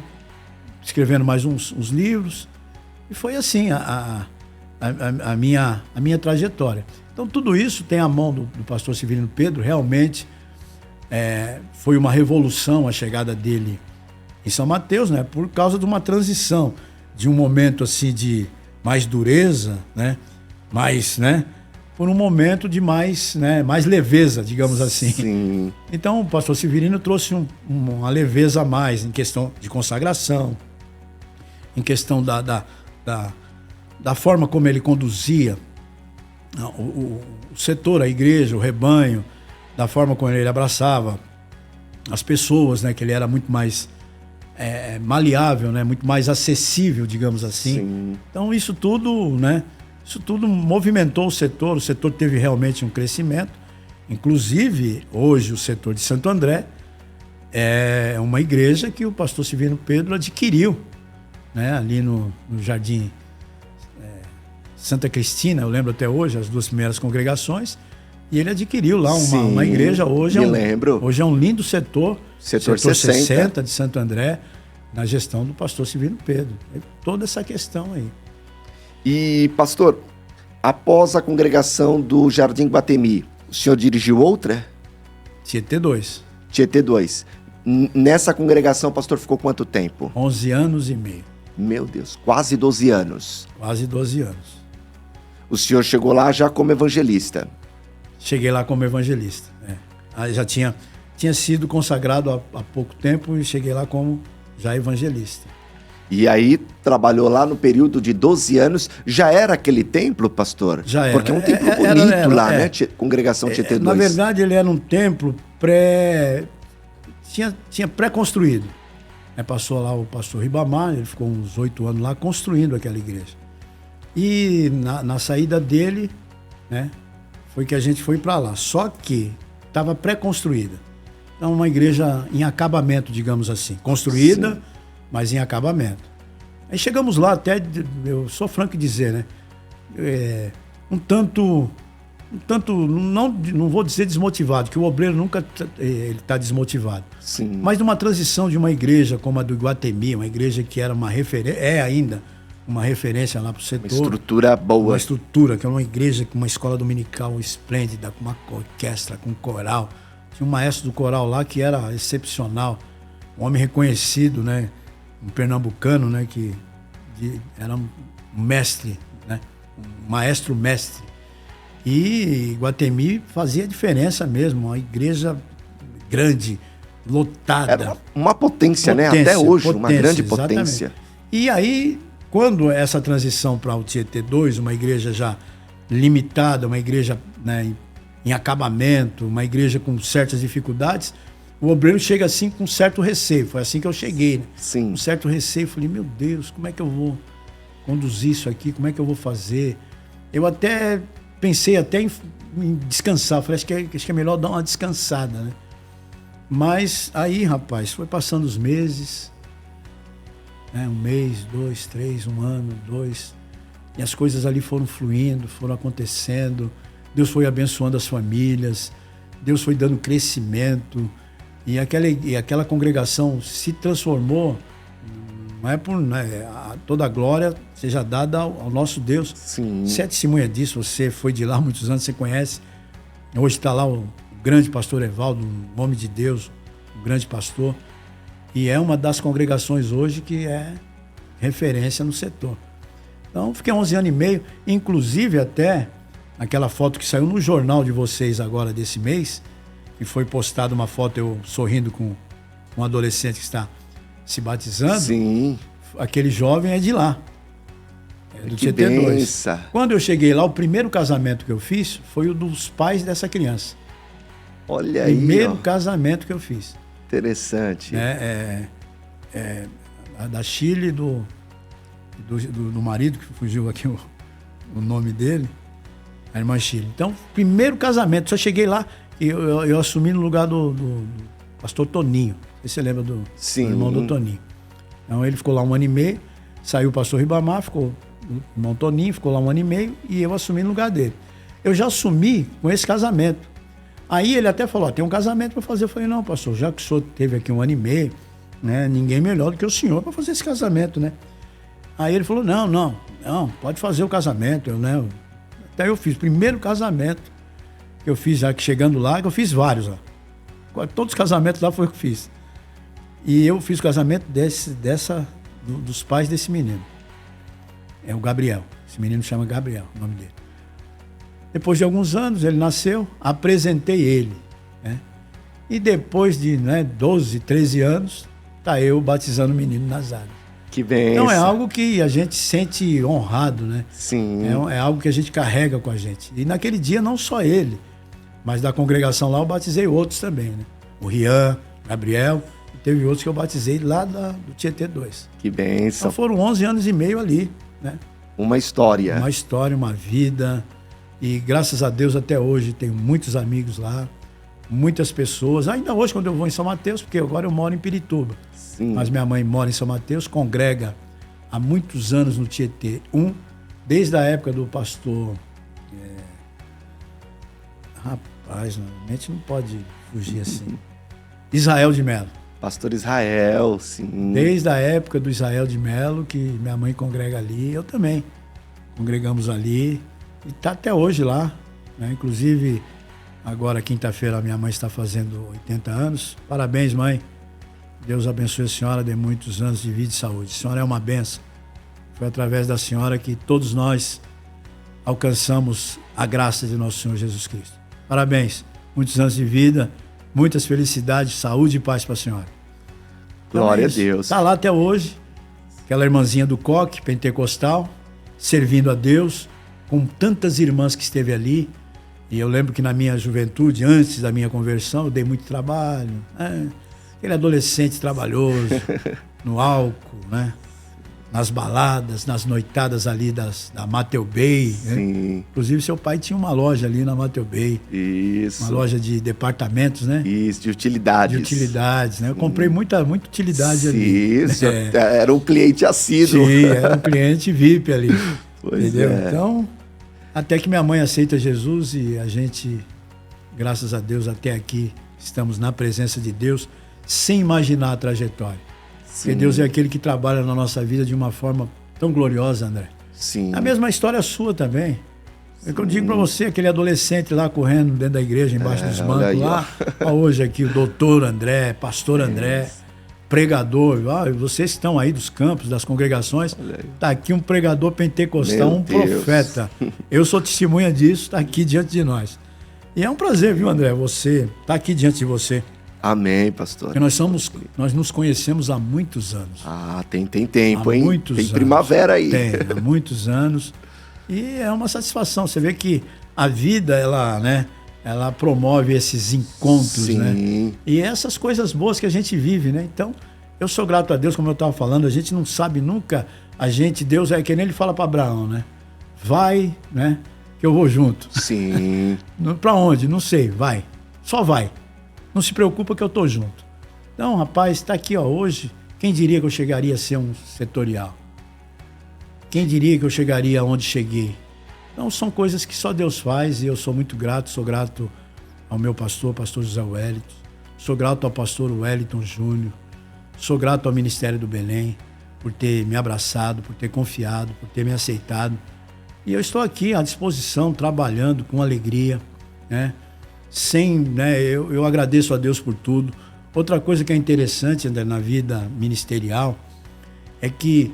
Escrevendo mais uns livros. E foi assim a minha trajetória. Então, tudo isso tem a mão do pastor Severino Pedro. Realmente foi uma revolução a chegada dele em São Mateus, né? Por causa de uma transição de um momento assim de mais dureza, né? Mais, né? por um momento de mais, né, mais leveza, digamos assim.
Sim.
Então o pastor Severino trouxe uma leveza a mais em questão de consagração, em questão da forma como ele conduzia o setor, a igreja, o rebanho, da forma como ele abraçava as pessoas, né, que ele era muito mais maleável, né, muito mais acessível, digamos assim.
Sim.
Então isso tudo, né, movimentou o setor teve realmente um crescimento. Inclusive, hoje o setor de Santo André é uma igreja que o pastor Severino Pedro adquiriu, né, ali no Jardim Santa Cristina, eu lembro até hoje, as 2 primeiras congregações, e ele adquiriu lá uma igreja. Hoje é um lindo setor 60 de Santo André, na gestão do pastor Severino Pedro. Toda essa questão aí.
E, pastor, após a congregação do Jardim Guatemi, o senhor dirigiu outra?
Tietê 2.
Tietê 2. Nessa congregação, o pastor ficou quanto tempo?
11 anos e meio.
Meu Deus, quase 12 anos.
Quase 12 anos.
O senhor chegou lá já como evangelista?
Cheguei lá como evangelista. Aí já tinha sido consagrado há pouco tempo e cheguei lá como já evangelista.
E aí trabalhou lá no período de 12 anos. Já era aquele templo, pastor?
Já era.
Porque é um templo bonito lá, né? Congregação Tietê 2.
Na verdade, ele era um templo tinha pré-construído. Passou lá o pastor Ribamar, ele ficou uns 8 anos lá construindo aquela igreja. E na saída dele, né, foi que a gente foi para lá. Só que estava pré-construída. Então, uma igreja em acabamento, digamos assim. Construída, sim, mas em acabamento. Aí chegamos lá até, eu sou franco em dizer, né? Um tanto, não vou dizer desmotivado, que o obreiro nunca ele está desmotivado.
Sim.
Mas numa transição de uma igreja como a do Iguatemi, uma igreja que era uma referência, ainda uma referência lá para o setor.
Uma estrutura boa.
Uma estrutura, que é uma igreja com uma escola dominical esplêndida, com uma orquestra, com coral. Tinha um maestro do coral lá que era excepcional, um homem reconhecido, né? Um pernambucano, né? Que era um mestre, né? Um maestro mestre. E Iguatemi fazia diferença mesmo, uma igreja grande, lotada.
Era uma potência, né? Até hoje, uma grande potência.
Exatamente. E aí, quando essa transição para o Tietê 2, uma igreja já limitada, uma igreja, né, em acabamento, uma igreja com certas dificuldades, o obreiro chega assim com um certo receio. Foi assim que eu cheguei, né?
Sim.
Com um certo receio, falei, meu Deus, como é que eu vou conduzir isso aqui? Como é que eu vou fazer? Eu até pensei em descansar, falei, acho que é melhor dar uma descansada, né? Mas aí, rapaz, foi passando os meses, né? 1 mês, 2, 3, 1 ano, 2, e as coisas ali foram fluindo, foram acontecendo, Deus foi abençoando as famílias, Deus foi dando crescimento, e aquela congregação se transformou, não é por, né, toda a glória seja dada ao nosso Deus.
Sim.
Você é testemunha disso, você foi de lá há muitos anos, você conhece. Hoje está lá o grande pastor Evaldo, um homem de Deus, um grande pastor, e é uma das congregações hoje que é referência no setor. Então, fiquei 11 anos e meio, inclusive até aquela foto que saiu no jornal de vocês agora desse mês, que foi postada uma foto eu sorrindo com um adolescente que está se batizando.
Sim.
Aquele jovem é de lá, do Tietê 2. Quando eu cheguei lá, o primeiro casamento que eu fiz foi o dos pais dessa criança.
Olha aí.
Primeiro casamento que eu fiz.
Interessante.
Da Chile, do marido, que fugiu aqui o nome dele, a irmã Chile. Então, primeiro casamento, só cheguei lá e eu assumi no lugar do pastor Toninho. Você lembra do irmão do Toninho? Então, ele ficou lá 1 ano e meio, saiu o pastor Ribamar, ficou o irmão Toninho, ficou lá 1 ano e meio e eu assumi no lugar dele. Eu já assumi com esse casamento. Aí ele até falou, tem um casamento para fazer. Eu falei, não, pastor, já que o senhor teve aqui 1 ano e meio, né, ninguém melhor do que o senhor para fazer esse casamento, né? Aí ele falou, não, pode fazer o casamento, né? Até eu fiz o primeiro casamento que eu fiz, já que chegando lá, que eu fiz vários lá. Todos os casamentos lá foi o que eu fiz. E eu fiz o casamento dos pais desse menino. É o Gabriel. Esse menino chama Gabriel, o nome dele. Depois de alguns anos, ele nasceu, apresentei ele, né? E depois de 12, 13 anos, tá eu batizando o menino nas águas.
Que bem.
Então é algo que a gente sente honrado, né?
Sim.
É algo que a gente carrega com a gente. E naquele dia, não só ele, mas da congregação lá eu batizei outros também, né? O Rian, Gabriel, e teve outros que eu batizei lá do Tietê 2.
Que bênção.
Então foram 11 anos e meio ali, né?
Uma história.
Uma história, uma vida. E graças a Deus até hoje tenho muitos amigos lá, muitas pessoas. Ainda hoje quando eu vou em São Mateus, porque agora eu moro em Pirituba.
Sim.
Mas minha mãe mora em São Mateus, congrega há muitos anos no Tietê 1, desde a época do pastor... Rapaz, normalmente não pode fugir assim. Israel de Melo.
Pastor Israel, sim.
Desde a época do Israel de Melo, que minha mãe congrega ali, eu também. Congregamos ali e está até hoje lá, né? Inclusive, agora quinta-feira a minha mãe está fazendo 80 anos. Parabéns, mãe. Deus abençoe a senhora, dê muitos anos de vida e saúde. A senhora é uma bênção. Foi através da senhora que todos nós alcançamos a graça de nosso Senhor Jesus Cristo. Parabéns, muitos anos de vida, muitas felicidades, saúde e paz para a senhora. Então,
Glória a Deus.
Está lá até hoje, aquela irmãzinha do coque, pentecostal, servindo a Deus, com tantas irmãs que esteve ali. E eu lembro que na minha juventude, antes da minha conversão, eu dei muito trabalho, né? Aquele adolescente trabalhoso, no álcool, né? Nas baladas, nas noitadas ali da Mateu Bay.
Sim.
Né? Inclusive, seu pai tinha uma loja ali na Mateu Bay.
Isso.
Uma loja de departamentos, né?
Isso, de utilidades.
De utilidades, né? Eu comprei muita utilidade ali.
Isso, era um cliente assíduo.
Sim, era um cliente VIP ali.
Pois
entendeu?
é.
Então, até que minha mãe aceita Jesus e a gente, graças a Deus, até aqui, estamos na presença de Deus, sem imaginar a trajetória.
Sim.
Porque Deus é aquele que trabalha na nossa vida de uma forma tão gloriosa, André.
Sim.
A mesma história sua também. É que eu digo para você, aquele adolescente lá correndo dentro da igreja, embaixo dos bancos
aí,
lá. Hoje aqui o doutor André, pastor André, pregador. Vocês que estão aí dos campos, das congregações. Está aqui um pregador pentecostal,
Meu
um
Deus.
profeta. Eu sou testemunha disso, está aqui diante de nós. E é um prazer, viu, André, você estar aqui diante de você.
Amém, pastor.
Porque nós nos conhecemos há muitos anos.
Ah, tem tempo,
Há
hein?
muitos
Tem
anos.
primavera aí.
Tem, há muitos anos. E é uma satisfação. Você vê que a vida, ela promove esses encontros,
Sim.
né? E essas coisas boas que a gente vive, né? Então, eu sou grato a Deus, como eu estava falando, a gente não sabe nunca, Deus é que nem ele fala para Abraão, né? Vai, né? Que eu vou junto.
Sim.
Para onde? Não sei, vai. Só vai. Não se preocupa que eu tô junto. Então, rapaz, está aqui hoje. Quem diria que eu chegaria a ser um setorial? Quem diria que eu chegaria aonde cheguei? Então, são coisas que só Deus faz e eu sou muito grato. Sou grato ao meu pastor José Wellington. Sou grato ao pastor Wellington Júnior. Sou grato ao Ministério do Belém por ter me abraçado, por ter confiado, por ter me aceitado. E eu estou aqui à disposição, trabalhando com alegria, né? Eu agradeço a Deus por tudo. Outra coisa que é interessante, André, na vida ministerial é que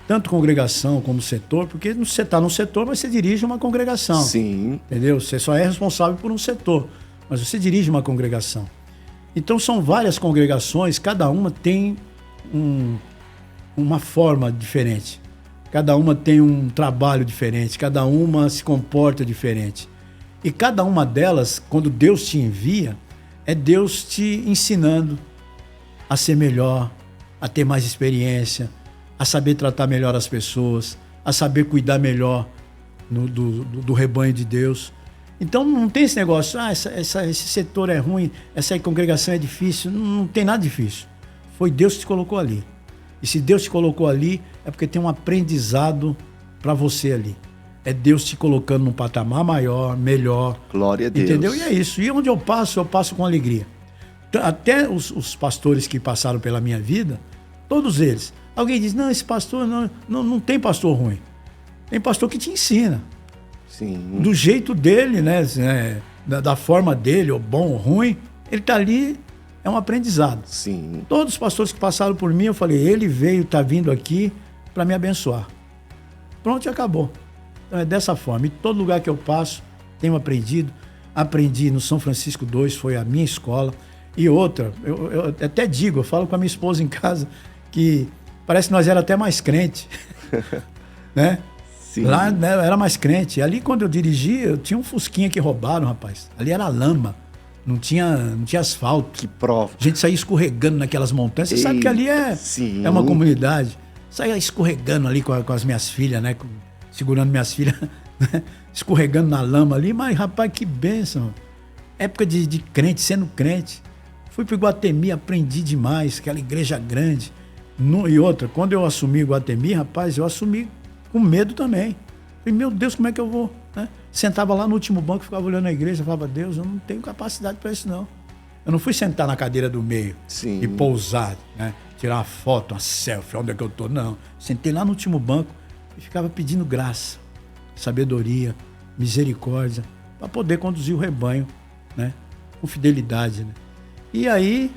tanto congregação como setor, porque você está num setor, mas você dirige uma congregação.
Sim.
Entendeu? Você só é responsável por um setor, mas você dirige uma congregação. Então são várias congregações, cada uma tem uma forma diferente. Cada uma tem um trabalho diferente, cada uma se comporta diferente. E cada uma delas, quando Deus te envia, é Deus te ensinando a ser melhor, a ter mais experiência, a saber tratar melhor as pessoas, a saber cuidar melhor do rebanho de Deus. Então não tem esse negócio, esse setor é ruim, essa congregação é difícil. Não tem nada difícil. Foi Deus que te colocou ali. E se Deus te colocou ali, é porque tem um aprendizado para você ali. É Deus te colocando num patamar maior, melhor.
Glória a Deus.
Entendeu? E é isso. E onde eu passo com alegria. Até os pastores que passaram pela minha vida, todos eles. Alguém diz, não, esse pastor, não tem pastor ruim. Tem pastor que te ensina.
Sim.
Do jeito dele, né? Da forma dele, ou bom ou ruim, ele está ali, é um aprendizado.
Sim.
Todos os pastores que passaram por mim, eu falei, ele está vindo aqui para me abençoar. Pronto, e acabou. Então é dessa forma. Em todo lugar que eu passo, tenho aprendido. Aprendi no São Francisco II, foi a minha escola. E outra, eu até digo, eu falo com a minha esposa em casa, que parece que nós era até mais crente, né?
Sim.
Lá, né, era mais crente. Ali, quando eu dirigia, eu tinha um fusquinha que roubaram, rapaz. Ali era lama, não tinha asfalto.
Que prova.
A gente saía escorregando naquelas montanhas. Você sabe que ali é uma comunidade. Saía escorregando ali com as minhas filhas, né? Segurando minhas filhas, né? Escorregando na lama ali. Mas, rapaz, que bênção. Época de crente, sendo crente. Fui para Iguatemi, aprendi demais, aquela igreja grande. E outra, quando eu assumi Iguatemi, rapaz, eu assumi com medo também. Falei, meu Deus, como é que eu vou? Né? Sentava lá no último banco, ficava olhando a igreja, falava, Deus, eu não tenho capacidade para isso, não. Eu não fui sentar na cadeira do meio e pousar, né? Tirar uma foto, uma selfie, onde é que eu tô? Não. Sentei lá no último banco e ficava pedindo graça, sabedoria, misericórdia, para poder conduzir o rebanho, né? Com fidelidade, né? E aí,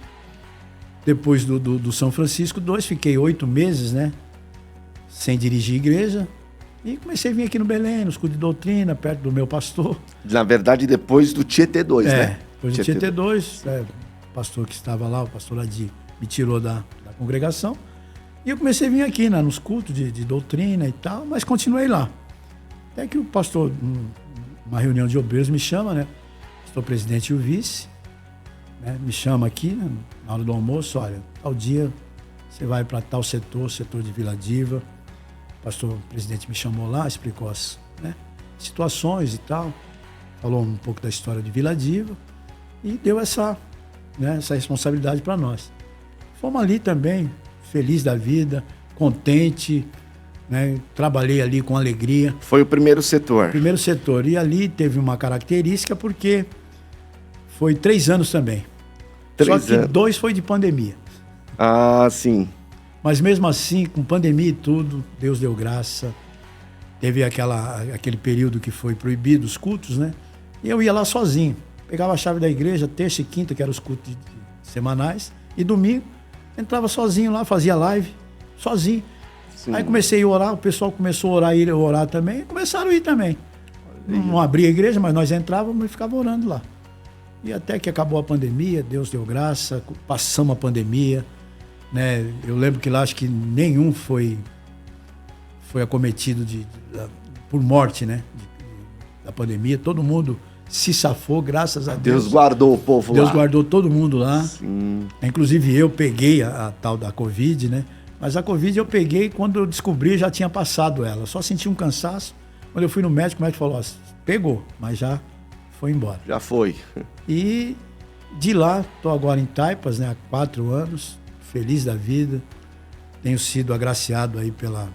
depois do São Francisco II, fiquei 8 meses, né? Sem dirigir igreja. E comecei a vir aqui no Belém, nos cultos de doutrina, perto do meu pastor.
Na verdade, depois do Tietê 2, né?
Depois do Tietê 2, o pastor que estava lá, o pastor Adi, me tirou da congregação. E eu comecei a vir aqui, né, nos cultos de doutrina e tal, mas continuei lá. Até que o pastor, numa reunião de obreiros, me chama, né? Pastor presidente e o vice, né, me chama aqui, né, na hora do almoço, olha, tal dia você vai para tal setor de Vila Diva. O pastor presidente me chamou lá, explicou as, né, situações e tal, falou um pouco da história de Vila Diva e deu essa responsabilidade para nós. Fomos ali também, feliz da vida, contente, né, trabalhei ali com alegria.
Foi o primeiro setor.
Primeiro setor. E ali teve uma característica porque foi 3 anos também. Só que 2 foi de pandemia.
Ah, sim.
Mas mesmo assim, com pandemia e tudo, Deus deu graça. Teve aquele período que foi proibido os cultos, né? E eu ia lá sozinho. Pegava a chave da igreja, terça e quinta, que eram os cultos semanais, e domingo, entrava sozinho lá, fazia live, sozinho. Sim. Aí comecei a orar, o pessoal começou a orar, ir orar também, e começaram a ir também. Não abria a igreja, mas nós entrávamos e ficava orando lá. E até que acabou a pandemia, Deus deu graça, passamos a pandemia, né? Eu lembro que lá acho que nenhum foi acometido por morte, né? Da pandemia, todo mundo se safou, graças a Deus.
Deus guardou o povo lá.
Deus guardou todo mundo lá.
Sim.
Inclusive eu peguei a tal da Covid, né? Mas a Covid eu peguei quando eu descobri, já tinha passado ela. Só senti um cansaço. Quando eu fui no médico, o médico falou, pegou, mas já foi embora.
Já foi.
E de lá, estou agora em Taipas, né? Há 4 anos, feliz da vida. Tenho sido agraciado aí pela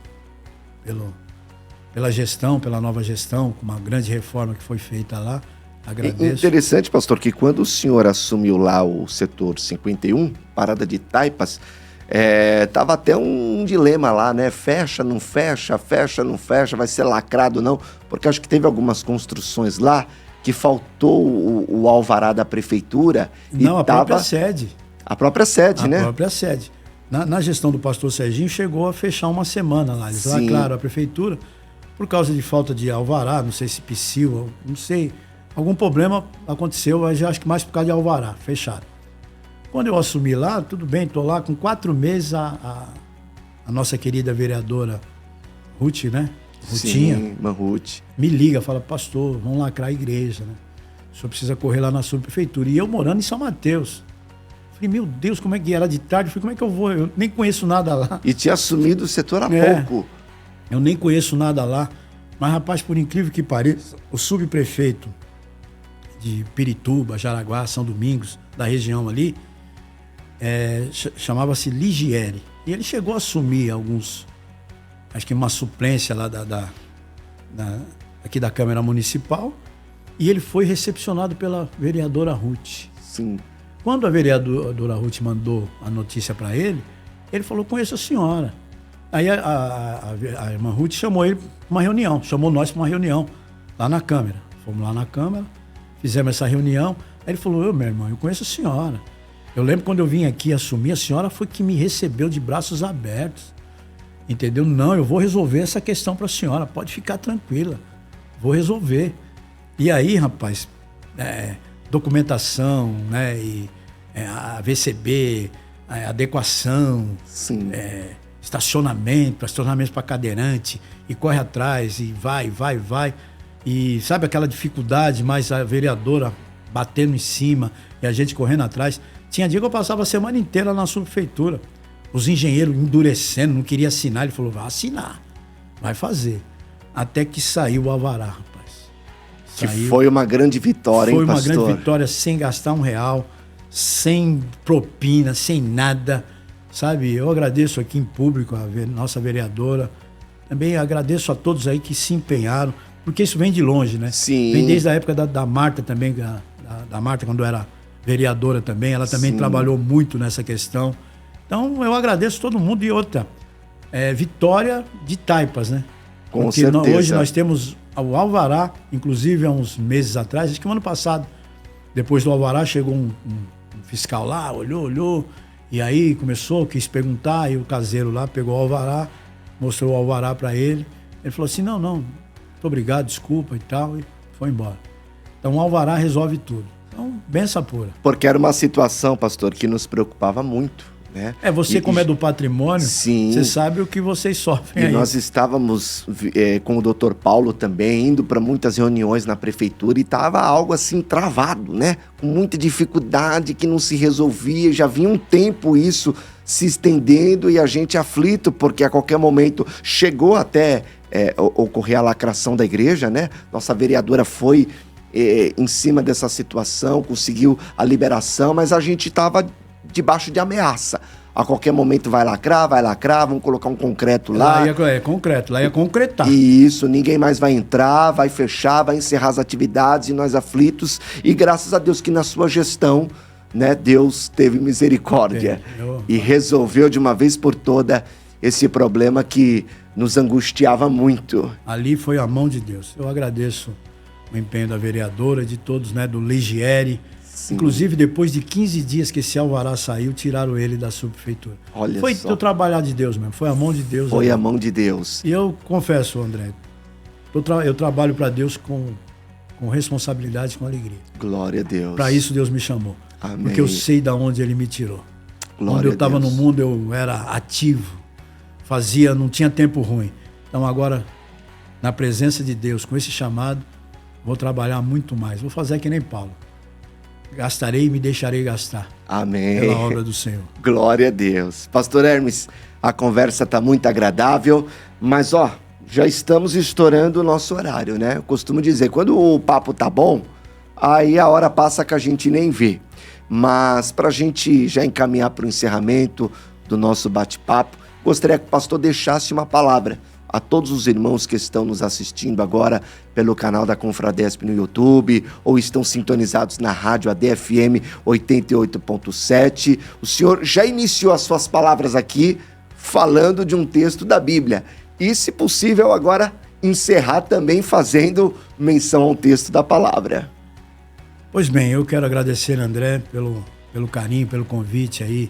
gestão, pela nova gestão, com uma grande reforma que foi feita lá. Agradeço.
Interessante, pastor, que quando o senhor assumiu lá o setor 51, parada de Taipas, tava até um dilema lá, né? Fecha, não fecha, fecha, não fecha, vai ser lacrado, não? Porque acho que teve algumas construções lá que faltou o alvará da prefeitura.
Não, a própria sede.
A própria sede, né?
A própria sede. Na gestão do pastor Serginho, chegou a fechar uma semana lá. Eles falaram, claro, a prefeitura, por causa de falta de alvará, não sei se psil, não sei, algum problema aconteceu, mas acho que mais por causa de alvará, fecharam. Quando eu assumi lá, tudo bem, estou lá com 4 meses, a nossa querida vereadora Ruth, né? Rutinha.
Sim, Ruth.
Me liga, fala, pastor, vamos lacrar a igreja, né? O senhor precisa correr lá na subprefeitura. E eu morando em São Mateus. Falei, meu Deus, como é que era de tarde? Falei, como é que eu vou? Eu nem conheço nada lá.
E tinha assumido o setor há pouco.
Eu nem conheço nada lá. Mas, rapaz, por incrível que pareça, o subprefeito de Pirituba, Jaraguá, São Domingos, da região ali, chamava-se Ligieri. E ele chegou a assumir acho que uma suplência lá aqui da Câmara Municipal, e ele foi recepcionado pela vereadora Ruth.
Sim.
Quando a vereadora Ruth mandou a notícia para ele falou, conheço a senhora. Aí a irmã Ruth chamou ele para uma reunião, chamou nós para uma reunião lá na Câmara. Fomos lá na Câmara, fizemos essa reunião. Aí ele falou, meu irmão, eu conheço a senhora. Eu lembro quando eu vim aqui assumir, a senhora foi que me recebeu de braços abertos. Entendeu? Não, eu vou resolver essa questão para a senhora, pode ficar tranquila, vou resolver. E aí, rapaz, documentação, né? E a VCB, a adequação, estacionamento para cadeirante, e corre atrás, e vai. E sabe aquela dificuldade, mas a vereadora batendo em cima e a gente correndo atrás. Tinha dia que eu passava a semana inteira na subprefeitura. Os engenheiros endurecendo, não queria assinar. Ele falou, vai assinar, vai fazer. Até que saiu o alvará, rapaz.
Que foi uma grande vitória, hein, pastor?
Foi uma grande vitória, sem gastar R$1, sem propina, sem nada. Sabe, eu agradeço aqui em público a nossa vereadora. Também agradeço a todos aí que se empenharam, porque isso vem de longe, né?
Sim.
Vem desde a época da Marta também, da Marta, quando era vereadora também. Ela também trabalhou muito nessa questão. Então, eu agradeço todo mundo. E outra, vitória de Taipas, né?
Com
porque
certeza.
Hoje nós temos o alvará, inclusive há uns meses atrás, acho que no ano passado. Depois do alvará chegou um fiscal lá, olhou, e aí quis perguntar, e o caseiro lá pegou o alvará, mostrou o alvará para ele. Ele falou assim, não, muito obrigado, desculpa e tal, e foi embora. Então o alvará resolve tudo. Então, benção pura.
Porque era uma situação, pastor, que nos preocupava muito, né?
Você como é do patrimônio, você sabe o que vocês sofrem aí.
E nós estávamos com o doutor Paulo também, indo para muitas reuniões na prefeitura, e estava algo assim travado, né? Com muita dificuldade, que não se resolvia. Já vinha um tempo isso se estendendo e a gente aflito, porque a qualquer momento chegou até ocorrer a lacração da igreja, né? Nossa vereadora foi em cima dessa situação, conseguiu a liberação, mas a gente estava debaixo de ameaça. A qualquer momento vai lacrar, vamos colocar um concreto lá.
Lá ia concretar.
E isso, ninguém mais vai entrar, vai fechar, vai encerrar as atividades, e nós aflitos. E graças a Deus que na sua gestão, né, Deus teve misericórdia e resolveu de uma vez por toda esse problema que nos angustiava muito.
Ali foi a mão de Deus. Eu agradeço o empenho da vereadora, de todos, né, do Ligieri. Sim. Inclusive, depois de 15 dias que esse alvará saiu, tiraram ele da subprefeitura. Foi o trabalhar de Deus mesmo, foi a mão de Deus.
Foi a mão de Deus.
E eu confesso, André, eu trabalho para Deus com responsabilidade, com alegria.
Glória a Deus.
Para isso Deus me chamou.
Amém.
Porque eu sei de onde Ele me tirou.
Glória
Quando eu estava no mundo, eu era ativo, não tinha tempo ruim. Então agora, na presença de Deus, com esse chamado, vou trabalhar muito mais. Vou fazer que nem Paulo. Gastarei e me deixarei gastar.
Amém.
Pela obra do Senhor.
Glória a Deus. Pastor Hermes, a conversa está muito agradável, mas já estamos estourando o nosso horário, né? Eu costumo dizer, quando o papo tá bom, aí a hora passa que a gente nem vê. Mas para a gente já encaminhar para o encerramento do nosso bate-papo, gostaria que o pastor deixasse uma palavra a todos os irmãos que estão nos assistindo agora pelo canal da Confradesp no YouTube, ou estão sintonizados na rádio ADFM 88.7. O senhor já iniciou as suas palavras aqui falando de um texto da Bíblia. E, se possível, agora encerrar também fazendo menção ao texto da palavra.
Pois bem, eu quero agradecer, André, pelo carinho, pelo convite aí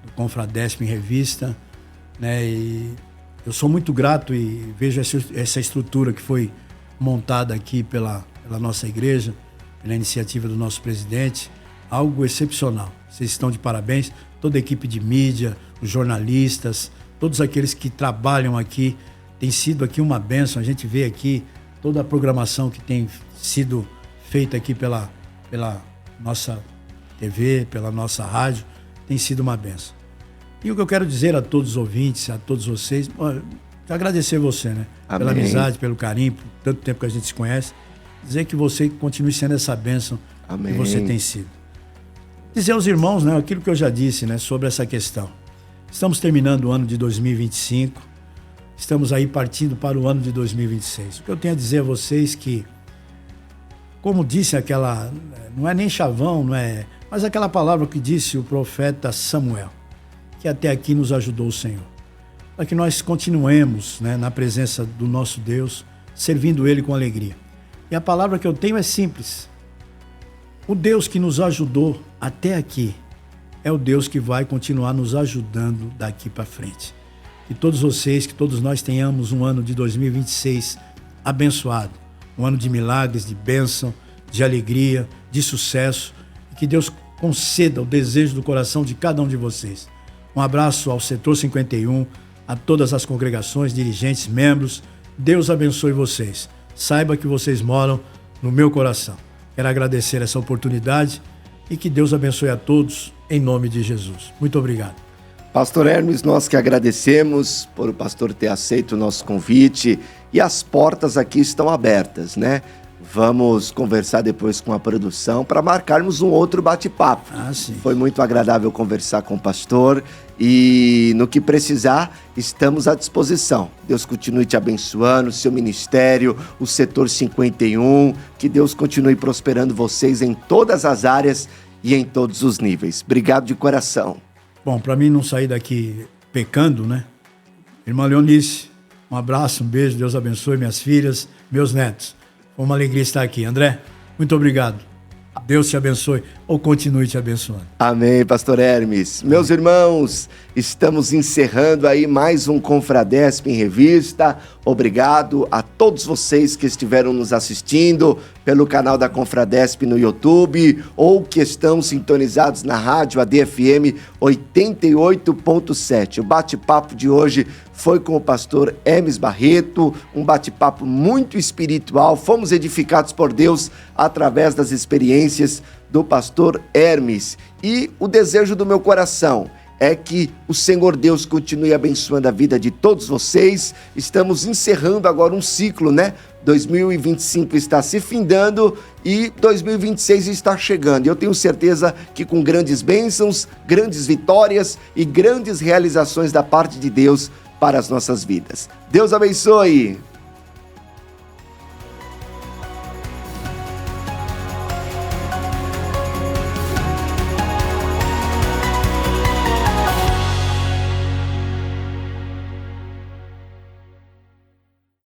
do Confradesp em Revista, né? E eu sou muito grato e vejo essa estrutura que foi montada aqui pela nossa igreja, pela iniciativa do nosso presidente, algo excepcional. Vocês estão de parabéns, toda a equipe de mídia, os jornalistas, todos aqueles que trabalham aqui, tem sido aqui uma bênção. A gente vê aqui toda a programação que tem sido feita aqui pela nossa TV, pela nossa rádio, tem sido uma bênção. E o que eu quero dizer a todos os ouvintes, a todos vocês, agradecer você, né?
Amém.
Pela amizade, pelo carinho, por tanto tempo que a gente se conhece. Dizer que você continue sendo essa bênção.
Amém.
Que você tem sido. Dizer aos irmãos, né, aquilo que eu já disse, né, sobre essa questão. Estamos terminando o ano de 2025, estamos aí partindo para o ano de 2026. O que eu tenho a dizer a vocês que, como disse não é nem chavão, mas aquela palavra que disse o profeta Samuel, que até aqui nos ajudou o Senhor. Para que nós continuemos, né, na presença do nosso Deus, servindo Ele com alegria. E a palavra que eu tenho é simples. O Deus que nos ajudou até aqui é o Deus que vai continuar nos ajudando daqui para frente. Que todos vocês, que todos nós tenhamos um ano de 2026 abençoado, um ano de milagres, de bênção, de alegria, de sucesso. E que Deus conceda o desejo do coração de cada um de vocês. Um abraço ao Setor 51, a todas as congregações, dirigentes, membros. Deus abençoe vocês. Saiba que vocês moram no meu coração. Quero agradecer essa oportunidade e que Deus abençoe a todos, em nome de Jesus. Muito obrigado.
Pastor Hermes, nós que agradecemos por o pastor ter aceito o nosso convite e as portas aqui estão abertas, né? Vamos conversar depois com a produção para marcarmos um outro bate-papo.
Sim.
Foi muito agradável conversar com o pastor e no que precisar, estamos à disposição. Deus continue te abençoando, seu ministério, o Setor 51, que Deus continue prosperando vocês em todas as áreas e em todos os níveis. Obrigado de coração.
Bom, para mim não sair daqui pecando, né? Irmã Leonice, um abraço, um beijo, Deus abençoe minhas filhas, meus netos. Foi uma alegria estar aqui. André, muito obrigado. Deus te abençoe ou continue te abençoando.
Amém, pastor Hermes. Meus irmãos, estamos encerrando aí mais um Confradesp em Revista. Obrigado a todos vocês que estiveram nos assistindo pelo canal da Confradesp no YouTube ou que estão sintonizados na rádio ADFM 88.7. O bate-papo de hoje foi com o pastor Hermes Barreto, um bate-papo muito espiritual. Fomos edificados por Deus através das experiências do pastor Hermes. E o desejo do meu coração é que o Senhor Deus continue abençoando a vida de todos vocês. Estamos encerrando agora um ciclo, né? 2025 está se findando e 2026 está chegando. Eu tenho certeza que com grandes bênçãos, grandes vitórias e grandes realizações da parte de Deus para as nossas vidas. Deus abençoe!